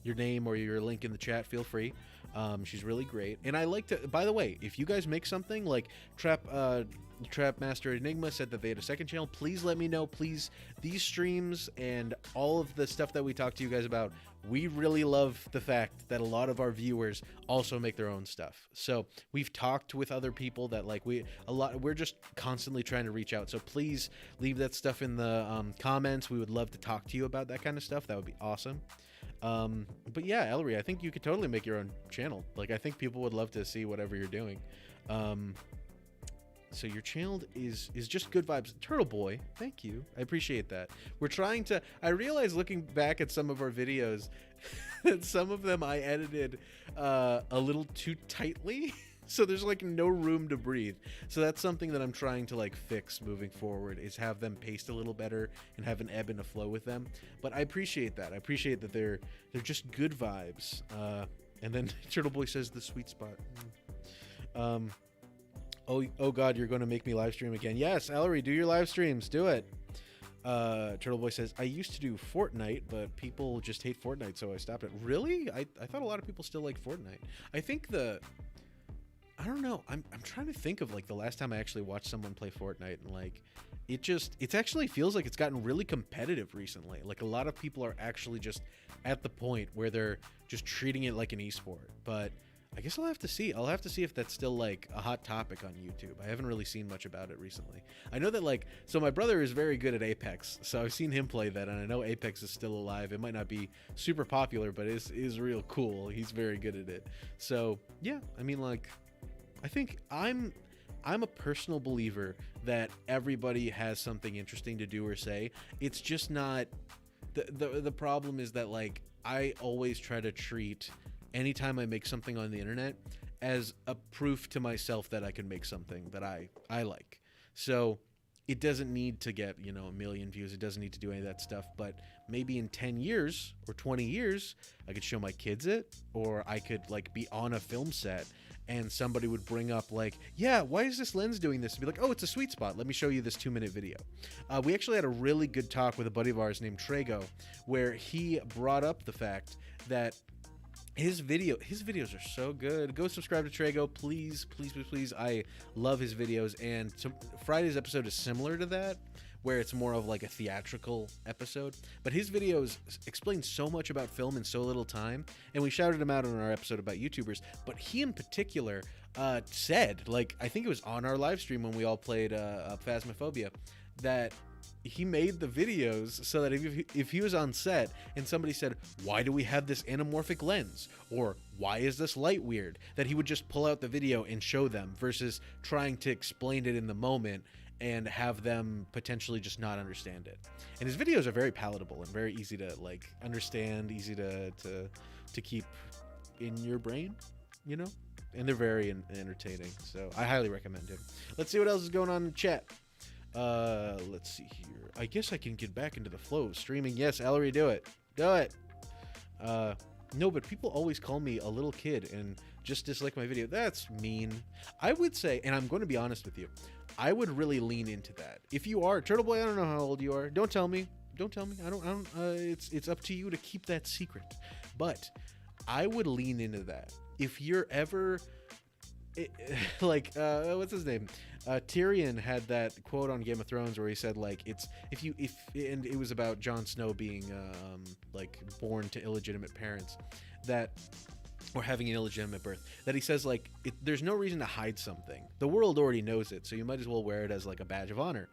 name or your link in the chat, feel free. She's really great. And I like to, by the way, if you guys make something like Trap Master Enigma said that they had a second channel, please let me know. Please, these streams and all of the stuff that we talk to you guys about, we really love the fact that a lot of our viewers also make their own stuff. So we've talked with other people that like we're just constantly trying to reach out. So please leave that stuff in the comments. We would love to talk to you about that kind of stuff. That would be awesome. But yeah, Ellery, I think you could totally make your own channel. Like, I think people would love to see whatever you're doing. So your channel is just good vibes. Turtle Boy, thank you. I appreciate that. We're trying to, I realized looking back at some of our videos that some of them I edited a little too tightly. So there's like no room to breathe. So that's something that I'm trying to like fix moving forward, is have them paced a little better and have an ebb and a flow with them. But I appreciate that. I appreciate that they're just good vibes. And then Turtle Boy says the sweet spot. Oh God, you're going to make me live stream again. Yes, Ellery, do your live streams. Do it. Turtle Boy says, I used to do Fortnite, but people just hate Fortnite, so I stopped it. Really? I thought a lot of people still like Fortnite. I think I don't know. I'm trying to think of like the last time I actually watched someone play Fortnite, and like it actually feels like it's gotten really competitive recently. Like a lot of people are actually just at the point where they're just treating it like an esport. But I guess I'll have to see. I'll have to see if that's still like a hot topic on YouTube. I haven't really seen much about it recently. I know that like, so my brother is very good at Apex, so I've seen him play that, and I know Apex is still alive. It might not be super popular, but is real cool. He's very good at it. So yeah, I mean, like, I think I'm a personal believer that everybody has something interesting to do or say. It's just not the problem is that like I always try to treat anytime I make something on the internet as a proof to myself that I can make something that I like. So it doesn't need to get, you know, a million views. It doesn't need to do any of that stuff. But maybe in 10 years or 20 years, I could show my kids it, or I could like be on a film set and somebody would bring up like, yeah, why is this lens doing this? And be like, oh, it's a sweet spot. Let me show you this 2-minute video. We actually had a really good talk with a buddy of ours named Trago, where he brought up the fact that his videos are so good. Go subscribe to Trago, please, please, please, please. I love his videos, and Friday's episode is similar to that, where it's more of like a theatrical episode. But his videos explain so much about film in so little time, and we shouted him out on our episode about YouTubers. But he in particular said, like, I think it was on our live stream when we all played Phasmophobia, that he made the videos so that if he was on set and somebody said, why do we have this anamorphic lens, or why is this light weird, that he would just pull out the video and show them, versus trying to explain it in the moment and have them potentially just not understand it. And his videos are very palatable and very easy to like understand, easy to keep in your brain, you know, and they're very entertaining. So I highly recommend him. Let's see what else is going on in chat. Let's see here. I guess I can get back into the flow of streaming. Yes, Ellery, do it. Do it. No, but people always call me a little kid and just dislike my video. That's mean. I would say, and I'm going to be honest with you, I would really lean into that. If you are Turtle Boy, I don't know how old you are. Don't tell me. Don't tell me. I don't. It's up to you to keep that secret. But I would lean into that. If you're ever what's his name? Tyrion had that quote on Game of Thrones where he said like, it's and it was about Jon Snow being like born to illegitimate parents, that, or having an illegitimate birth, that he says like, there's no reason to hide something. The world already knows it, so you might as well wear it as like a badge of honor.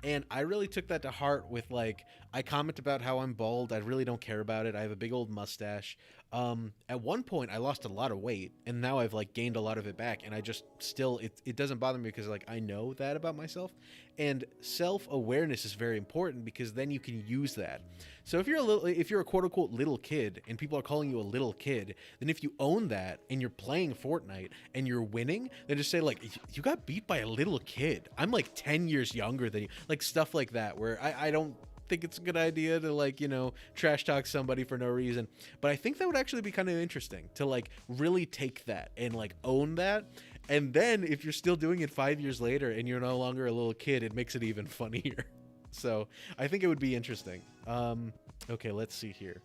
And I really took that to heart with like, I comment about how I'm bald. I really don't care about it. I have a big old mustache. At one point I lost a lot of weight, and now I've like gained a lot of it back, and I just still, it doesn't bother me because like I know that about myself, and self-awareness is very important because then you can use that. So if you're a quote unquote little kid and people are calling you a little kid, then if you own that and you're playing Fortnite and you're winning, then just say like, you got beat by a little kid. I'm like 10 years younger than you, like stuff like that, where I don't think it's a good idea to like, you know, trash talk somebody for no reason. But I think that would actually be kind of interesting to like really take that and like own that. And then if you're still doing it 5 years later and you're no longer a little kid, it makes it even funnier. So I think it would be interesting. Okay, let's see here.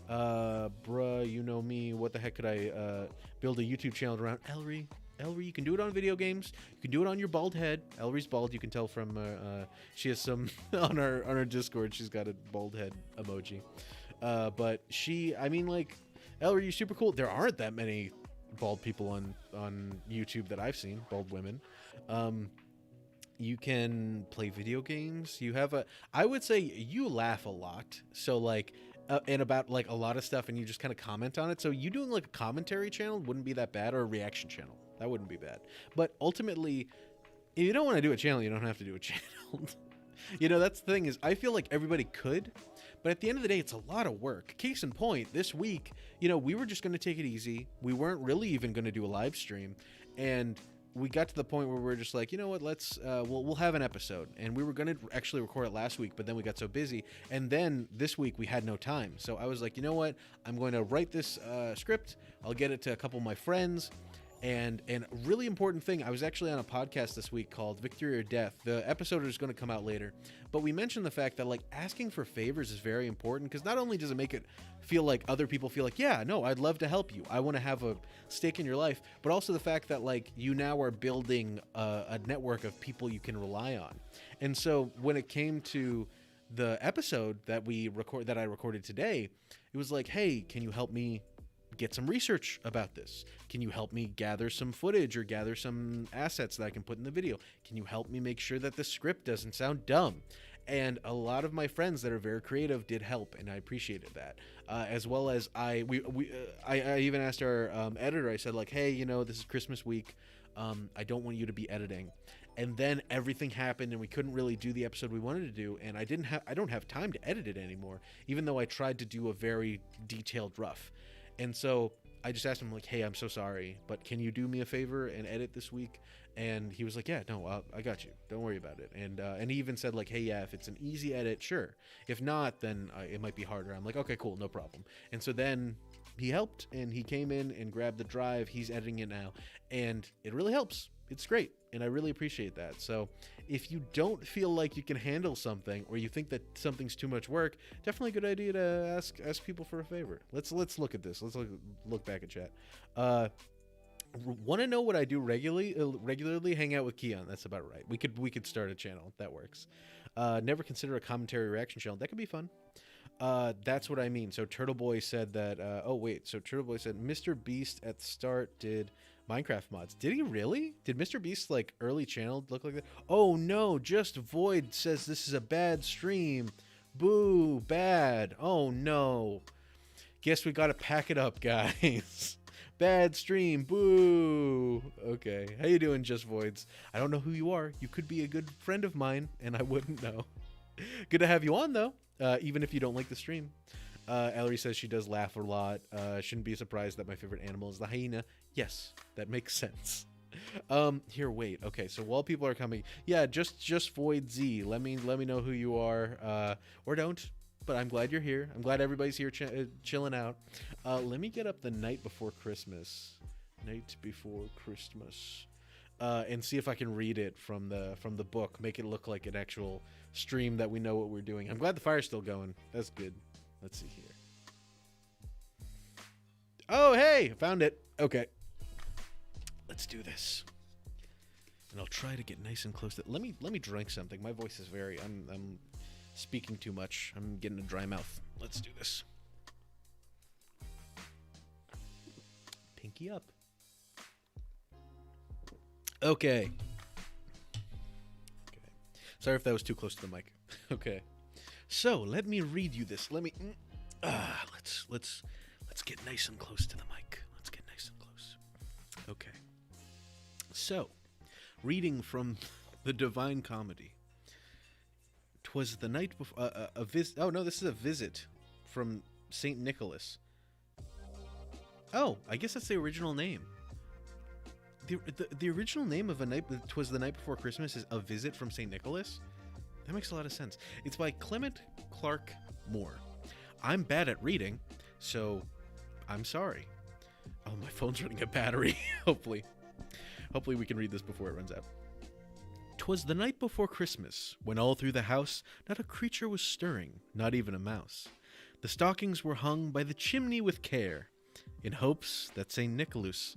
Bruh, you know me. What the heck could I build a YouTube channel around? Ellery, you can do it on video games. You can do it on your bald head. Ellery's bald. You can tell from she has some on our Discord. She's got a bald head emoji. But I mean, like, Ellery, you're super cool. There aren't that many bald people on YouTube that I've seen. Bald women. You can play video games. I would say you laugh a lot. So like, and about like a lot of stuff, and you just kind of comment on it. So you doing like a commentary channel wouldn't be that bad, or a reaction channel. That wouldn't be bad. But ultimately, if you don't want to do a channel, you don't have to do a channel. You know, that's the thing, is I feel like everybody could, but at the end of the day, it's a lot of work. Case in point, this week, you know, we were just going to take it easy. We weren't really even going to do a live stream. And we got to the point where we were just like, you know what, let's, we'll have an episode. And we were going to actually record it last week, but then we got so busy. And then this week we had no time. So I was like, you know what, I'm going to write this script. I'll get it to a couple of my friends. And a really important thing, I was actually on a podcast this week called Victory or Death. The episode is going to come out later, but we mentioned the fact that like asking for favors is very important, because not only does it make it feel like other people feel like, yeah, no, I'd love to help you, I want to have a stake in your life, but also the fact that like you now are building a network of people you can rely on. And so when it came to the episode that I recorded today, it was like, hey, can you help me get some research about this? Can you help me gather some footage or gather some assets that I can put in the video? Can you help me make sure that the script doesn't sound dumb? And a lot of my friends that are very creative did help, and I appreciated that. As well as I even asked our editor. I said, like, hey, you know, this is Christmas week. I don't want you to be editing. And then everything happened, and we couldn't really do the episode we wanted to do. And I don't have time to edit it anymore, even though I tried to do a very detailed rough. And so I just asked him, like, hey, I'm so sorry, but can you do me a favor and edit this week? And he was like, yeah, no, I got you. Don't worry about it. And he even said, like, hey, yeah, if it's an easy edit, sure. If not, then it might be harder. I'm like, okay, cool, no problem. And so then he helped, and he came in and grabbed the drive. He's editing it now, and it really helps. It's great, and I really appreciate that. So if you don't feel like you can handle something, or you think that something's too much work, definitely a good idea to ask people for a favor. Let's look at this. Let's look back at chat. Want to know what I do regularly? Hang out with Keon. That's about right. We could start a channel. That works. Never consider a commentary reaction channel. That could be fun. That's what I mean. So Turtle Boy said that. So Turtle Boy said Mr. Beast at the start did Minecraft mods. Did he really? Did Mr. Beast's like early channel look like that? Oh no! Just Void says this is a bad stream. Boo! Bad. Oh no! Guess we gotta pack it up, guys. Bad stream. Boo. Okay. How you doing, Just Voids? I don't know who you are. You could be a good friend of mine, and I wouldn't know. Good to have you on, though, even if you don't like the stream. Ellery says she does laugh a lot. Shouldn't be surprised that my favorite animal is the hyena. Yes, that makes sense. Here, wait. Okay, so while people are coming, yeah, just Void Z. Let me know who you are, or don't. But I'm glad you're here. I'm glad everybody's here chilling out. Let me get up the night before Christmas. Night before Christmas. And see if I can read it from the book. Make it look like an actual stream that we know what we're doing. I'm glad the fire's still going. That's good. Let's see here. Oh, hey! Found it. Okay. Let's do this. And I'll try to get nice and close to... Let me drink something. My voice is very... I'm speaking too much. I'm getting a dry mouth. Let's do this. Pinky up. Okay. Sorry if that was too close to the mic. Okay. So let me read you this. Let's get nice and close to the mic. Let's get nice and close. Okay. So, reading from the Divine Comedy. 'Twas the night before a visit. Oh no, this is a visit from Saint Nicholas. Oh, I guess that's the original name. The original name of "'Twas the Night Before Christmas" is "A Visit from Saint Nicholas." That makes a lot of sense. It's by Clement Clark Moore. I'm bad at reading, so I'm sorry. Oh, my phone's running a battery. Hopefully we can read this before it runs out. 'Twas the night before Christmas, when all through the house not a creature was stirring, not even a mouse. The stockings were hung by the chimney with care, in hopes that Saint Nicholas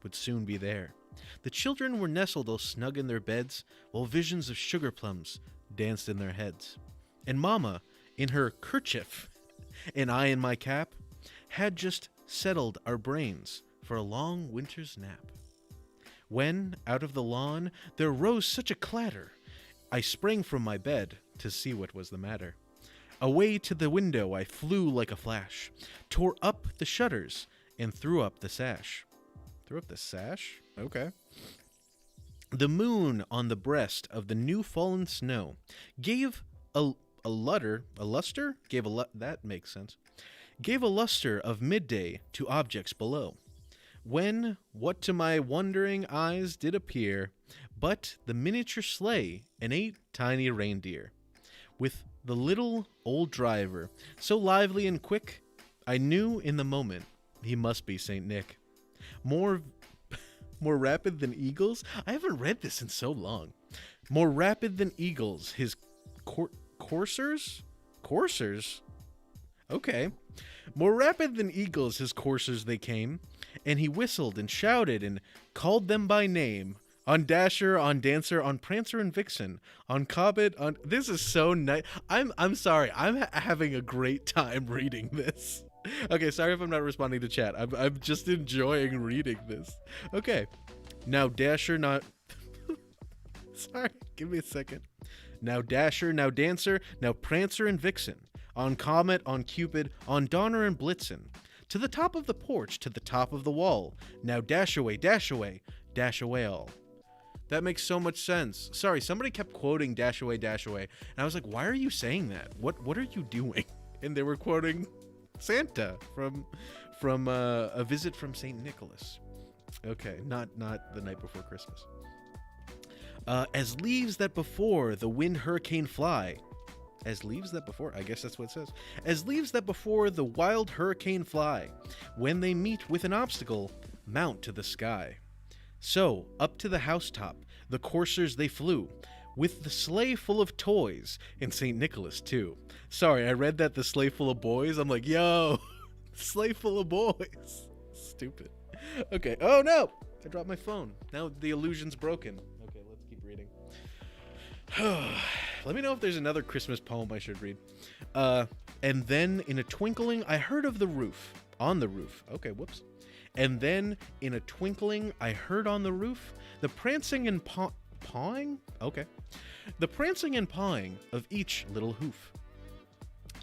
would soon be there. The children were nestled all snug in their beds, while visions of sugar plums danced in their heads. And Mama, in her kerchief, and I in my cap, had just settled our brains for a long winter's nap. When, out of the lawn, there rose such a clatter, I sprang from my bed to see what was the matter. Away to the window I flew like a flash, tore up the shutters, and threw up the sash. Threw up the sash? Okay. The moon on the breast of the new fallen snow gave that makes sense. Gave a luster of midday to objects below. When, what to my wondering eyes did appear, but the miniature sleigh and 8 tiny reindeer, with the little old driver, so lively and quick, I knew in the moment he must be Saint Nick. More rapid than eagles? I haven't read this in so long. More rapid than eagles, his coursers? Coursers? Okay. More rapid than eagles, his coursers they came, and he whistled and shouted and called them by name. On Dasher, on Dancer, on Prancer and Vixen, on Comet, on this is so nice. I'm sorry. I'm having a great time reading this. Okay, sorry if I'm not responding to chat. I'm just enjoying reading this. Okay. Now Dasher, not sorry, give me a second. Now Dasher, now Dancer, now Prancer and Vixen, on Comet, on Cupid, on Donner and Blitzen. To the top of the porch, to the top of the wall. Now dash away, dash away, dash away all. That makes so much sense. Sorry, somebody kept quoting dash away, dash away. And I was like, why are you saying that? What are you doing? And they were quoting Santa from A Visit from St. Nicholas. Okay, not The Night Before Christmas. As leaves that before the wind hurricane fly. As leaves that before, I guess that's what it says. As leaves that before the wild hurricane fly. When they meet with an obstacle, mount to the sky. So, up to the housetop, the coursers they flew, with the sleigh full of toys, and St. Nicholas too. Sorry, I read that the sleigh full of boys. I'm like, yo, sleigh full of boys. Stupid. Okay, oh no! I dropped my phone. Now the illusion's broken. Okay, let's keep reading. Let me know if there's another Christmas poem I should read. And then, in a twinkling, I heard of the roof. On the roof. Okay, whoops. And then, in a twinkling, I heard on the roof the prancing and pawing? Okay. The prancing and pawing of each little hoof.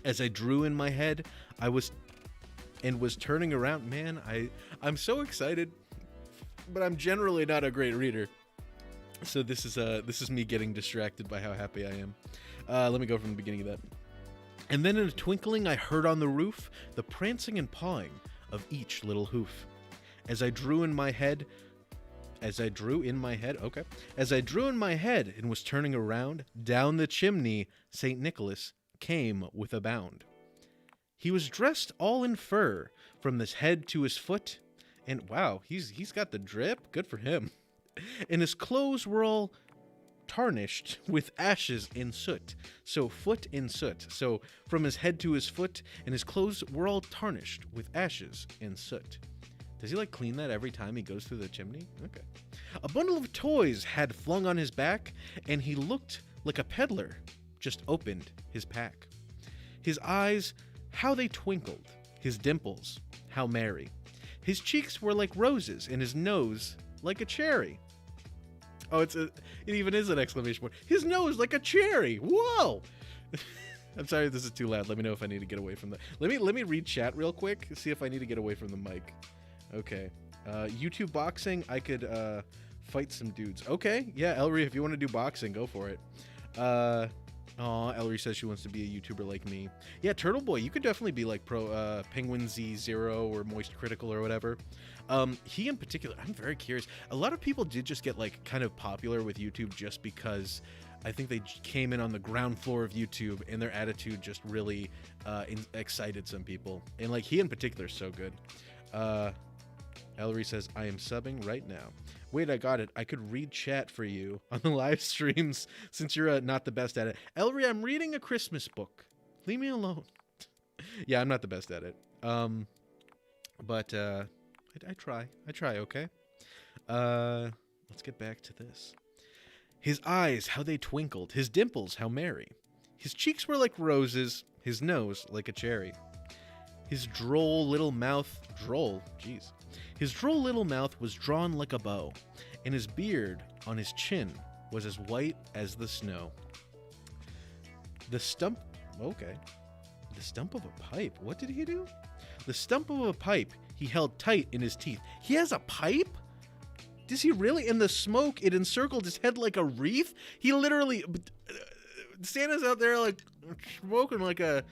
As I drew in my head, I was turning around. Man, I'm so excited, but I'm generally not a great reader. So this is me getting distracted by how happy I am. Let me go from the beginning of that. And then in a twinkling, I heard on the roof the prancing and pawing of each little hoof. As I drew in my head, and was turning around, down the chimney, St. Nicholas came with a bound. He was dressed all in fur, from his head to his foot, and wow, he's got the drip. Good for him. And his clothes were all tarnished with ashes and soot. So foot and soot. So from his head to his foot, and his clothes were all tarnished with ashes and soot. Does he like clean that every time he goes through the chimney? Okay. A bundle of toys had flung on his back, and he looked like a peddler just opened his pack. His eyes, how they twinkled. His dimples, how merry. His cheeks were like roses, and his nose like a cherry. Oh, it even is an exclamation point. His nose like a cherry. Whoa! I'm sorry if this is too loud. Let me know if I need to get away from that. Let me read chat real quick. See if I need to get away from the mic. Okay. YouTube boxing. I could fight some dudes. Okay. Yeah, Ellery, if you want to do boxing, go for it. Ellery says she wants to be a YouTuber like me. Yeah, Turtle Boy, you could definitely be like Penguin Z0 or Moist Critical or whatever. He in particular, I'm very curious. A lot of people did just get like kind of popular with YouTube just because I think they came in on the ground floor of YouTube and their attitude just really excited some people. And like he in particular is so good. Ellery says, I am subbing right now. Wait, I got it. I could read chat for you on the live streams since you're not the best at it. Ellery, I'm reading a Christmas book. Leave me alone. Yeah, I'm not the best at it. But I try, okay? Let's get back to this. His eyes, how they twinkled. His dimples, how merry. His cheeks were like roses. His nose like a cherry. His droll little mouth, His droll little mouth was drawn like a bow, and his beard on his chin was as white as the snow. The stump of a pipe. What did he do? The stump of a pipe he held tight in his teeth. He has a pipe? Does he really? In the smoke, it encircled his head like a wreath. He literally, Santa's out there like smoking like a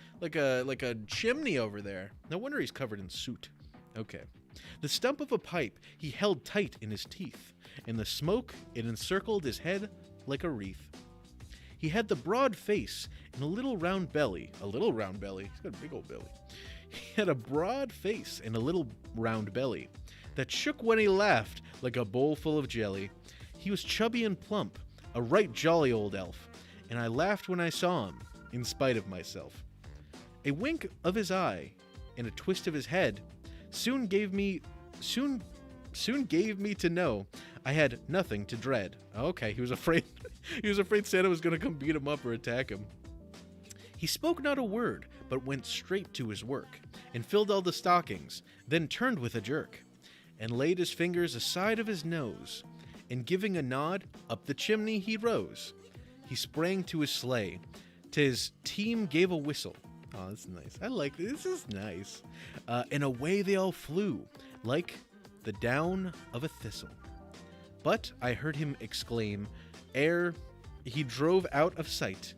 chimney over there. No wonder he's covered in soot. Okay. The stump of a pipe he held tight in his teeth. In the smoke, it encircled his head like a wreath. He had the broad face and a little round belly. A little round belly? He's got a big old belly. He had a broad face and a little round belly that shook when he laughed like a bowl full of jelly. He was chubby and plump, a right jolly old elf, and I laughed when I saw him, in spite of myself. A wink of his eye and a twist of his head soon soon gave me to know I had nothing to dread. Okay, he was afraid. He was afraid Santa was going to come beat him up or attack him. He spoke not a word, but went straight to his work, and filled all the stockings, then turned with a jerk, and laid his fingers aside of his nose, and giving a nod, up the chimney he rose. He sprang to his sleigh, to his team gave a whistle. Oh, that's nice. I like this. This is nice. And away they all flew, like the down of a thistle. But I heard him exclaim, ere he drove out of sight,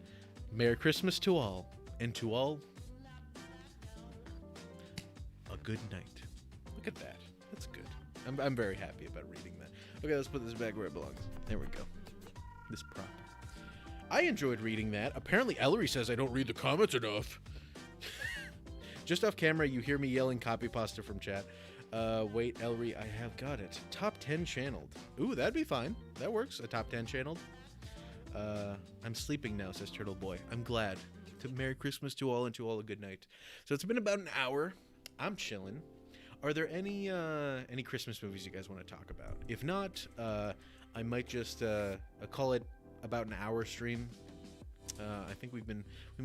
Merry Christmas to all, and to all, a good night. Look at that. That's good. I'm very happy about reading that. Okay, let's put this back where it belongs. There we go. This prop. I enjoyed reading that. Apparently, Ellery says I don't read the comments enough. Just off camera, you hear me yelling copy pasta from chat. Wait, Ellery, I have got it. Top 10 channeled. Ooh, that'd be fine. That works. A top 10 channeled. I'm sleeping now, says Turtle Boy. I'm glad. Merry Christmas to all, and to all a good night. So it's been about an hour. I'm chilling. Are there any Christmas movies you guys want to talk about? If not, I might just call it about an hour stream. I think we've been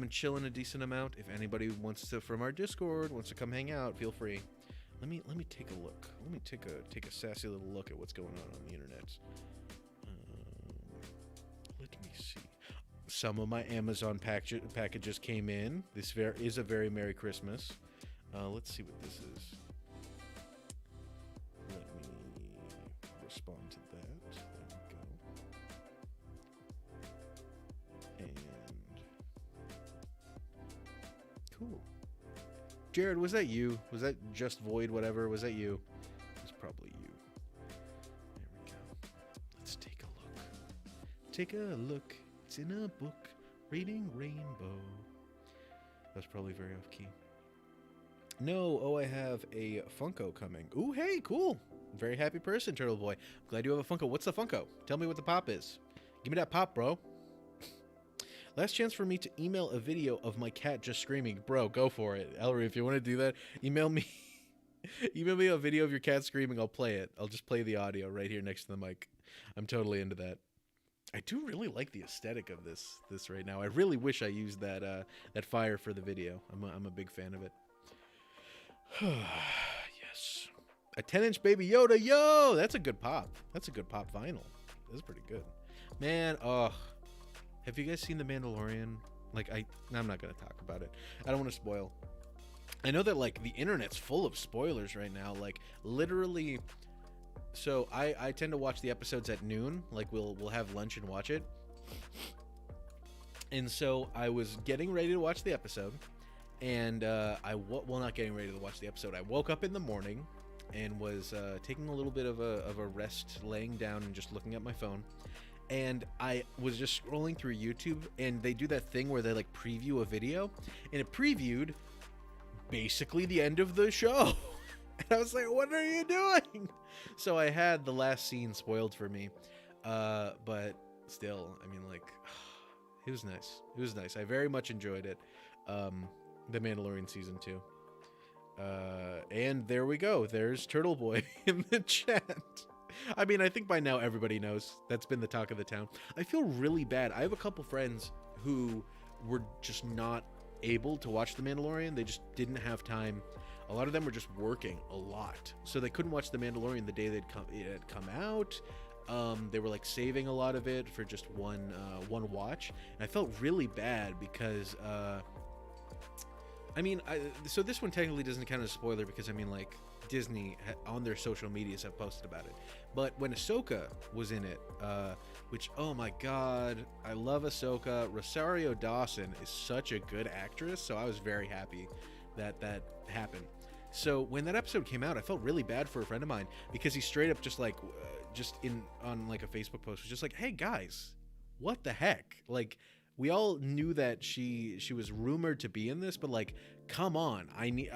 chilling a decent amount. If anybody wants to from our Discord wants to come hang out, feel free. Let me take a look. Let me take a sassy little look at what's going on the internet. Let me see. Some of my Amazon packages came in. This is a very Merry Christmas. Let's see what this is. Let me respond to that. There we go. And cool. Jared, was that you? Was that just Void whatever? Was that you? It was probably you. There we go. Let's take a look. Take a look. It's in a book. Reading Rainbow. That's probably very off key. No, oh, I have a Funko coming. Ooh, hey, cool. Very happy person, Turtle Boy. Glad you have a Funko. What's the Funko? Tell me what the pop is. Give me that pop, bro. Last chance for me to email a video of my cat just screaming. Bro, go for it. Ellery, if you want to do that, email me. Email me a video of your cat screaming. I'll play it. I'll just play the audio right here next to the mic. I'm totally into that. I do really like the aesthetic of this right now. I really wish I used that fire for the video. I'm a big fan of it. Yes. A 10-inch Baby Yoda. Yo, that's a good pop. That's a good pop vinyl. That's pretty good. Man, have you guys seen The Mandalorian? Like, I'm not going to talk about it. I don't want to spoil. I know that, like, the internet's full of spoilers right now. Like, literally... So I tend to watch the episodes at noon. Like we'll have lunch and watch it. And so I was getting ready to watch the episode, and not getting ready to watch the episode. I woke up in the morning and was taking a little bit of a rest, laying down and just looking at my phone. And I was just scrolling through YouTube, and they do that thing where they like preview a video, and it previewed basically the end of the show. And I was like, what are you doing? So I had the last scene spoiled for me. But still, I mean, like, it was nice. It was nice. I very much enjoyed it. The Mandalorian Season 2. And there we go. There's Turtle Boy in the chat. I mean, I think by now everybody knows. That's been the talk of the town. I feel really bad. I have a couple friends who were just not able to watch The Mandalorian. They just didn't have time. A lot of them were just working a lot, so they couldn't watch The Mandalorian the day it had come out. They were like saving a lot of it for just one watch, and I felt really bad because I mean, so this one technically doesn't count as a spoiler because I mean, like, Disney on their social medias have posted about it. But when Ahsoka was in it, which, oh my god, I love Ahsoka. Rosario Dawson is such a good actress, so I was very happy that happened. So when that episode came out, I felt really bad for a friend of mine because he straight up just like on like a Facebook post was just like, hey guys, what the heck? Like, we all knew that she was rumored to be in this, but like, come on, I need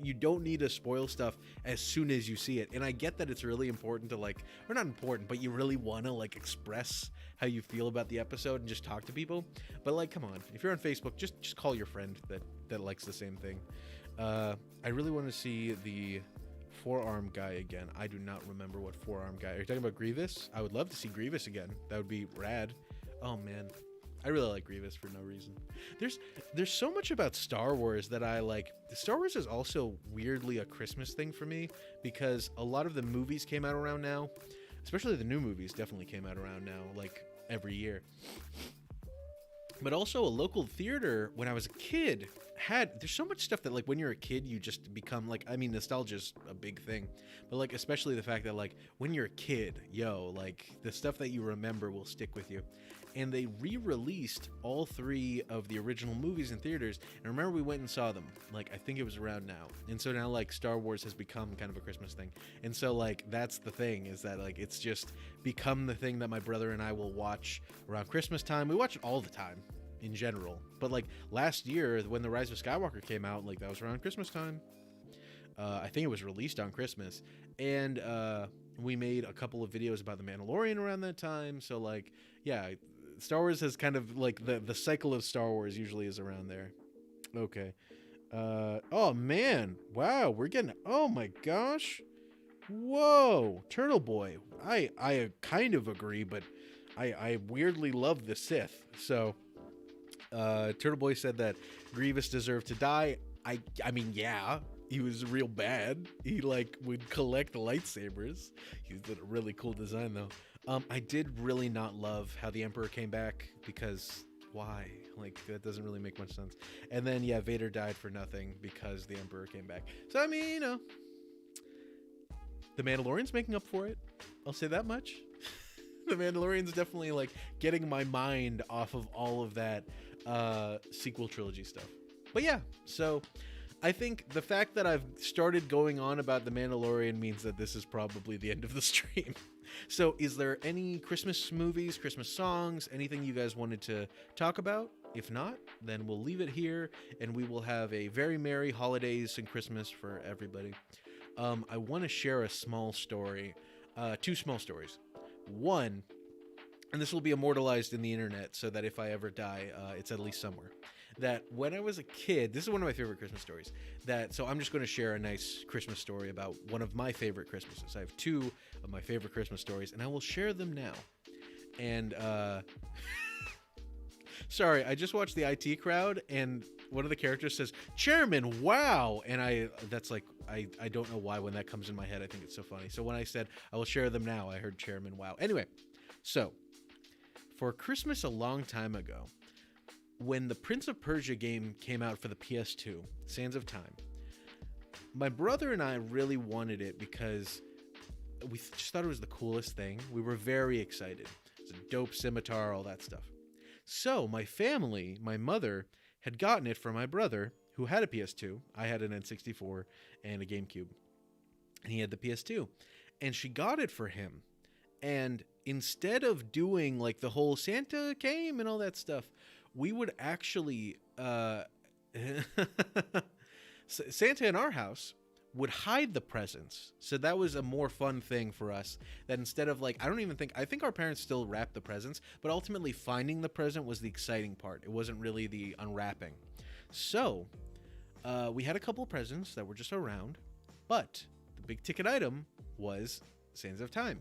you don't need to spoil stuff as soon as you see it. And I get that it's really important to like, or not important, but you really want to like express how you feel about the episode and just talk to people. But like, come on, if you're on Facebook, just call your friend that likes the same thing. I really want to see the forearm guy again. I do not remember what forearm guy. Are you talking about Grievous? I would love to see Grievous again. That would be rad. Oh man, I really like Grievous for no reason. There's so much about Star Wars that I like. Star Wars is also weirdly a Christmas thing for me because a lot of the movies came out around now, especially the new movies definitely came out around now, like every year. But also a local theater when I was a kid there's so much stuff that like when you're a kid you just become like, I mean, nostalgia's a big thing, but like especially the fact that like when you're a kid, like the stuff that you remember will stick with you. And they re-released all 3 of the original movies in theaters, and I remember we went and saw them, like I think it was around now. And so now like Star Wars has become kind of a Christmas thing, and so like that's the thing, is that like it's just become the thing that my brother and I will watch around Christmas time. We watch it all the time in general, but like last year when The Rise of Skywalker came out, like that was around Christmas time. I think it was released on Christmas, and we made a couple of videos about The Mandalorian around that time. So like, yeah, Star Wars has kind of like the cycle of Star Wars usually is around there. Okay. Oh man, wow, we're getting, oh my gosh, whoa, Turtle Boy. I kind of agree, but I weirdly love the Sith. So Turtle Boy said that Grievous deserved to die. I mean, yeah, he was real bad. He like would collect lightsabers. He's a really cool design though. I did really not love how the Emperor came back, because why? Like that doesn't really make much sense. And then yeah, Vader died for nothing because the Emperor came back. So I mean, the Mandalorian's making up for it. I'll say that much. The Mandalorian's definitely like getting my mind off of all of that sequel trilogy stuff. But yeah, so I think the fact that I've started going on about The Mandalorian means that this is probably the end of the stream. So is there any Christmas movies, Christmas songs, anything you guys wanted to talk about? If not, then we'll leave it here, and we will have a very merry holidays and Christmas for everybody. I want to share a small story, 2 small stories. One, and this will be immortalized in the internet so that if I ever die, it's at least somewhere. That when I was a kid, this is one of my favorite Christmas stories. So I'm just going to share a nice Christmas story about one of my favorite Christmases. I have 2 of my favorite Christmas stories, and I will share them now. And sorry, I just watched the IT Crowd, and one of the characters says, "Chairman, wow!" And I don't know why when that comes in my head. I think it's so funny. So when I said I will share them now, I heard "Chairman, wow." Anyway, so for Christmas a long time ago, when the Prince of Persia game came out for the PS2, Sands of Time, my brother and I really wanted it because we just thought it was the coolest thing. We were very excited. It's a dope scimitar, all that stuff. So my family, my mother, had gotten it for my brother, who had a PS2. I had an N64 and a GameCube, and he had the PS2. And she got it for him. And instead of doing like the whole Santa came and all that stuff, we would actually Santa in our house would hide the presents. So that was a more fun thing for us, that instead of like, I think our parents still wrapped the presents, but ultimately finding the present was the exciting part. It wasn't really the unwrapping. So we had a couple of presents that were just around, but the big ticket item was Sands of Time.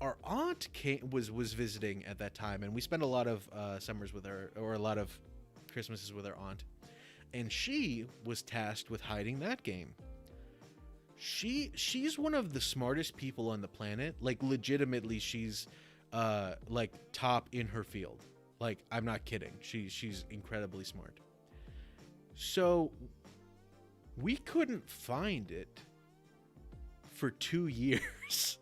Our aunt was visiting at that time, and we spent a lot of summers with her, or a lot of Christmases with our aunt, and she was tasked with hiding that game. She's one of the smartest people on the planet. Like legitimately, she's like top in her field. Like I'm not kidding. She's incredibly smart. So we couldn't find it for 2 years.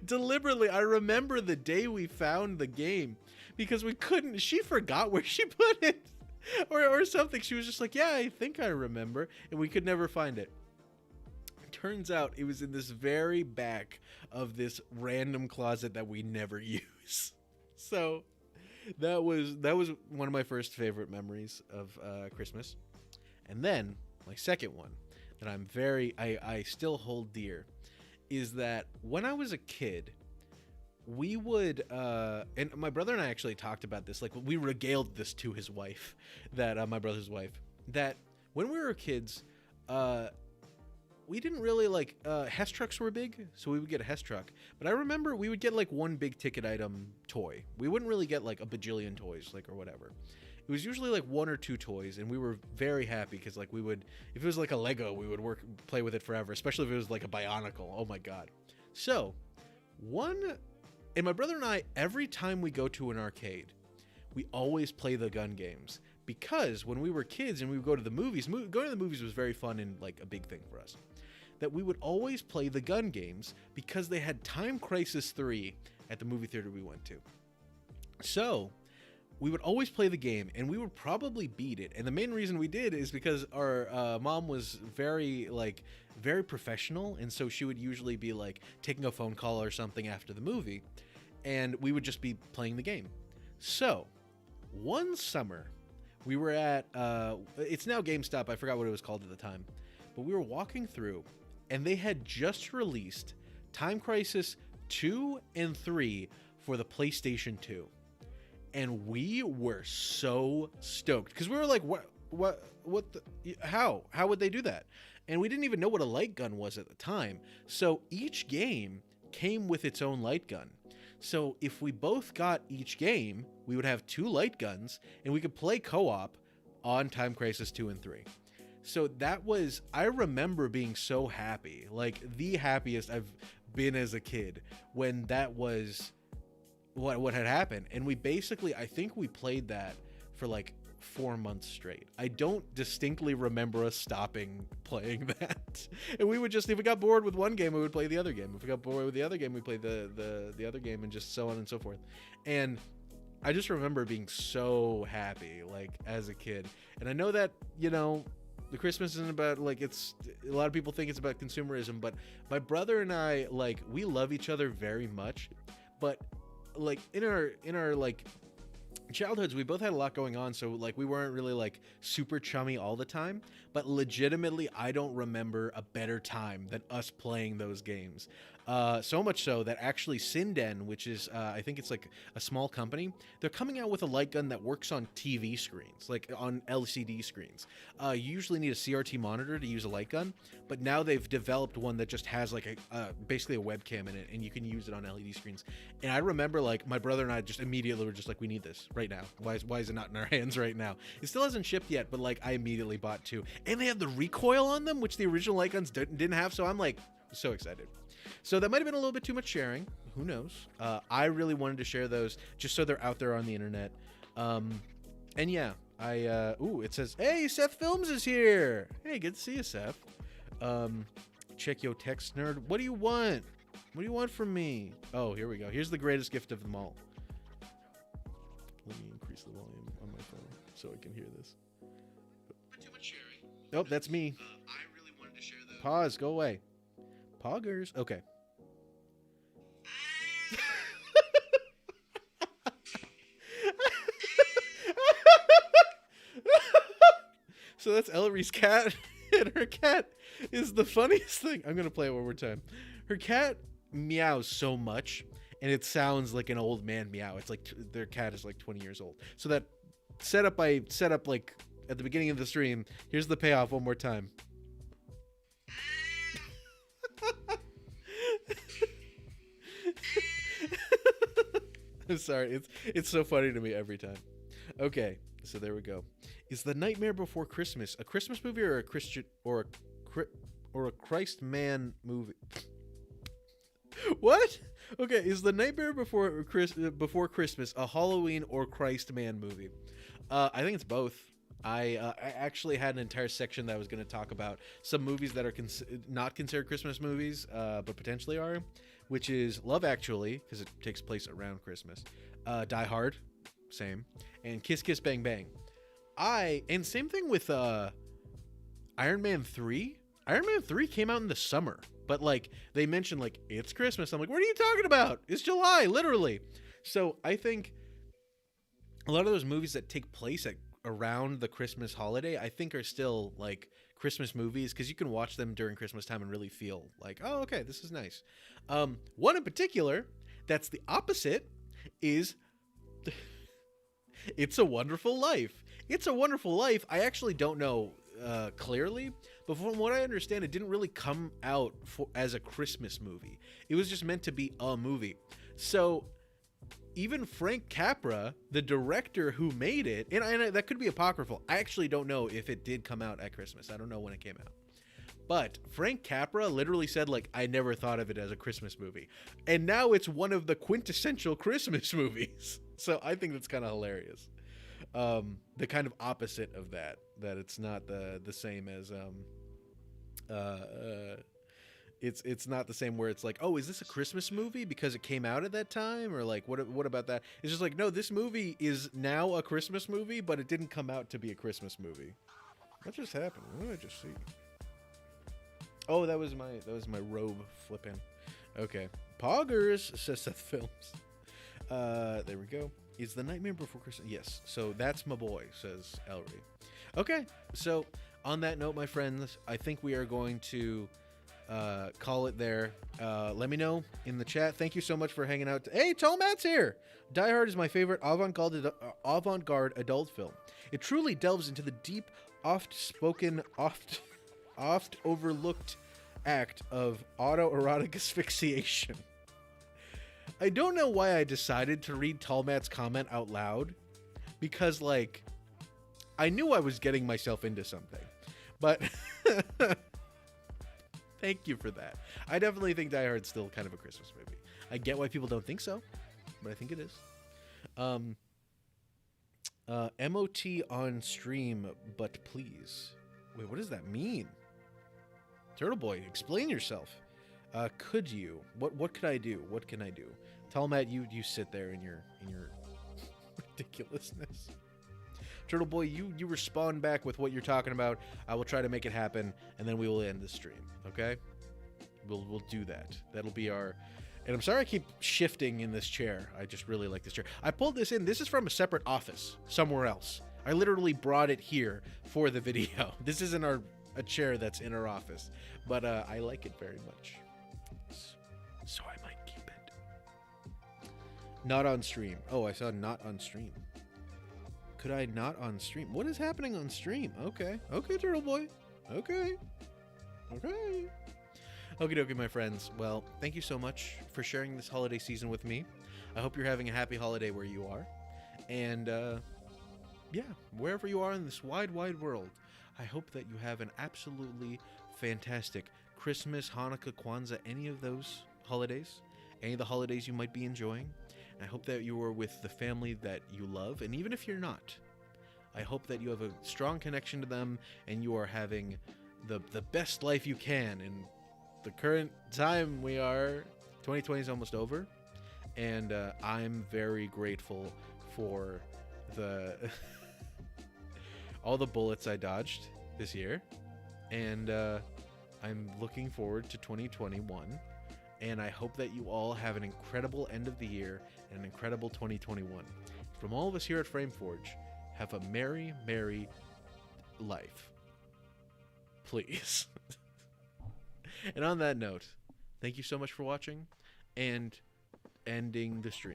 Deliberately, I remember the day we found the game because we couldn't. She forgot where she put it, or something. She was just like, "Yeah, I think I remember," and we could never find it. Turns out it was in this very back of this random closet that we never use. So that was one of my first favorite memories of Christmas. And then my second one that I still hold dear is that when I was a kid, we would, and my brother and I actually talked about this, like we regaled this to his wife, that my brother's wife, that when we were kids, we didn't really like Hess trucks were big, so we would get a Hess truck. But I remember we would get like one big ticket item toy. We wouldn't really get like a bajillion toys, like, or whatever. It was usually like one or two toys, and we were very happy because like we would, if it was like a Lego, we would play with it forever. Especially if it was like a Bionicle. Oh my god! So and my brother and I, every time we go to an arcade, we always play the gun games. Because when we were kids and we would go to the movies, going to the movies was very fun and like a big thing for us. That we would always play the gun games because they had Time Crisis 3 at the movie theater we went to. So we would always play the game and we would probably beat it. And the main reason we did is because our mom was very professional. And so she would usually be like taking a phone call or something after the movie. And we would just be playing the game. So one summer, we were at, it's now GameStop. I forgot what it was called at the time. But we were walking through, and they had just released Time Crisis 2 and 3 for the PlayStation 2. And we were so stoked. Because we were like, how would they do that? And we didn't even know what a light gun was at the time. So each game came with its own light gun. So if we both got each game, we would have 2 light guns, and we could play co-op on Time Crisis 2 and 3. So I remember being so happy, like the happiest I've been as a kid when that was what had happened. And I think we played that for like 4 months straight. I don't distinctly remember us stopping playing that. And we would just, if we got bored with one game, we would play the other game. If we got bored with the other game, we played the other game, and just so on and so forth. And I just remember being so happy, like, as a kid. And I know that, the Christmas isn't about, like, it's, a lot of people think it's about consumerism, but my brother and I, like, we love each other very much. But, like, in our like, childhoods, we both had a lot going on, so like we weren't really like super chummy all the time, but legitimately I don't remember a better time than us playing those games. So much so that actually Sinden, which is I think it's like a small company, they're coming out with a light gun that works on TV screens, like on LCD screens. You usually need a CRT monitor to use a light gun, but now they've developed one that just has like basically a webcam in it, and you can use it on LED screens. And I remember like my brother and I just immediately were just like, we need this right now. Why is it not in our hands right now? It still hasn't shipped yet, but like I immediately bought 2, and they have the recoil on them, which the original light guns didn't have. So I'm like so excited. So that might have been a little bit too much sharing. Who knows? I really wanted to share those just so they're out there on the internet. And yeah, it says, hey, Seth Films is here. Hey, good to see you, Seth. Check your text, nerd. What do you want? What do you want from me? Oh, here we go. Here's the greatest gift of them all. Let me increase the volume on my phone so I can hear this. Too much sharing. Oh, that's me. I really wanted to share those. Pause. Go away. Poggers. Okay. So that's Ellery's cat, and her cat is the funniest thing. I'm gonna play it one more time. Her cat meows so much, and it sounds like an old man meow. It's like their cat is like 20 years old. So that setup like at the beginning of the stream. Here's the payoff one more time. I'm sorry. It's so funny to me every time. Okay, so there we go. Is The Nightmare Before Christmas a Christmas movie or a Christian or a Christ man movie? What? Okay, is The Nightmare Before Christmas a Halloween or Christ man movie? I think it's both. I actually had an entire section that I was going to talk about some movies that are not considered Christmas movies, but potentially are, which is Love Actually, because it takes place around Christmas, Die Hard, same, and Kiss Kiss Bang Bang. And same thing with Iron Man 3. Iron Man 3 came out in the summer, but like they mentioned like it's Christmas. I'm like, what are you talking about? It's July, literally. So I think a lot of those movies that take place around the Christmas holiday, I think are still like Christmas movies because you can watch them during Christmas time and really feel like, oh, okay, this is nice. One in particular that's the opposite is It's a Wonderful Life. It's a Wonderful Life. I actually don't know clearly, But from what I understand, it didn't really come out as a Christmas movie. It was just meant to be a movie. So even Frank Capra, the director who made it, and that could be apocryphal. I actually don't know if it did come out at Christmas. I don't know when it came out. But Frank Capra literally said, like, I never thought of it as a Christmas movie. And now it's one of the quintessential Christmas movies. So I think that's kind of hilarious. The kind of opposite of that it's not the same as it's not the same where it's like, oh, is this a Christmas movie because it came out at that time, or like what about that? It's just like, no, this movie is now a Christmas movie, but it didn't come out to be a Christmas movie. What just happened? What did I just see? Oh, that was my robe flipping. Okay, Poggers, says Seth Films. There we go. Is the Nightmare Before Christmas? Yes. So that's my boy, says Ellery. Okay. So on that note, my friends, I think we are going to call it there. Let me know in the chat. Thank you so much for hanging out. Hey, Tall Matt's here. Die Hard is my favorite avant-garde adult film. It truly delves into the deep, oft-spoken, oft-overlooked act of autoerotic asphyxiation. I don't know why I decided to read Tall Matt's comment out loud, because, like, I knew I was getting myself into something, but thank you for that. I definitely think Die Hard's still kind of a Christmas movie. I get why people don't think so, but I think it is. MOT on stream, but please. Wait, what does that mean? Turtle Boy, explain yourself. Could you? What could I do? What can I do? Tell Matt, you sit there in your ridiculousness. Turtle Boy, you respond back with what you're talking about. I will try to make it happen, and then we will end the stream. Okay? We'll do that. That'll be our. And I'm sorry I keep shifting in this chair. I just really like this chair. I pulled this in. This is from a separate office somewhere else. I literally brought it here for the video. This isn't a chair that's in our office, but I like it very much. So I might keep it. Not on stream. Oh, I saw not on stream. Could I not on stream? What is happening on stream? Okay. Okay, Turtle Boy. Okay. Okay. Okie dokie, my friends. Well, thank you so much for sharing this holiday season with me. I hope you're having a happy holiday where you are. And, yeah, wherever you are in this wide, wide world, I hope that you have an absolutely fantastic Christmas, Hanukkah, Kwanzaa, any of those holidays, any of the holidays you might be enjoying. And I hope that you are with the family that you love. And even if you're not, I hope that you have a strong connection to them and you are having the best life you can. And the current time we are, 2020 is almost over. And I'm very grateful for the all the bullets I dodged this year. And I'm looking forward to 2021. And I hope that you all have an incredible end of the year and an incredible 2021. From all of us here at FrameForge, have a merry, merry life. Please. And on that note, thank you so much for watching and ending the stream.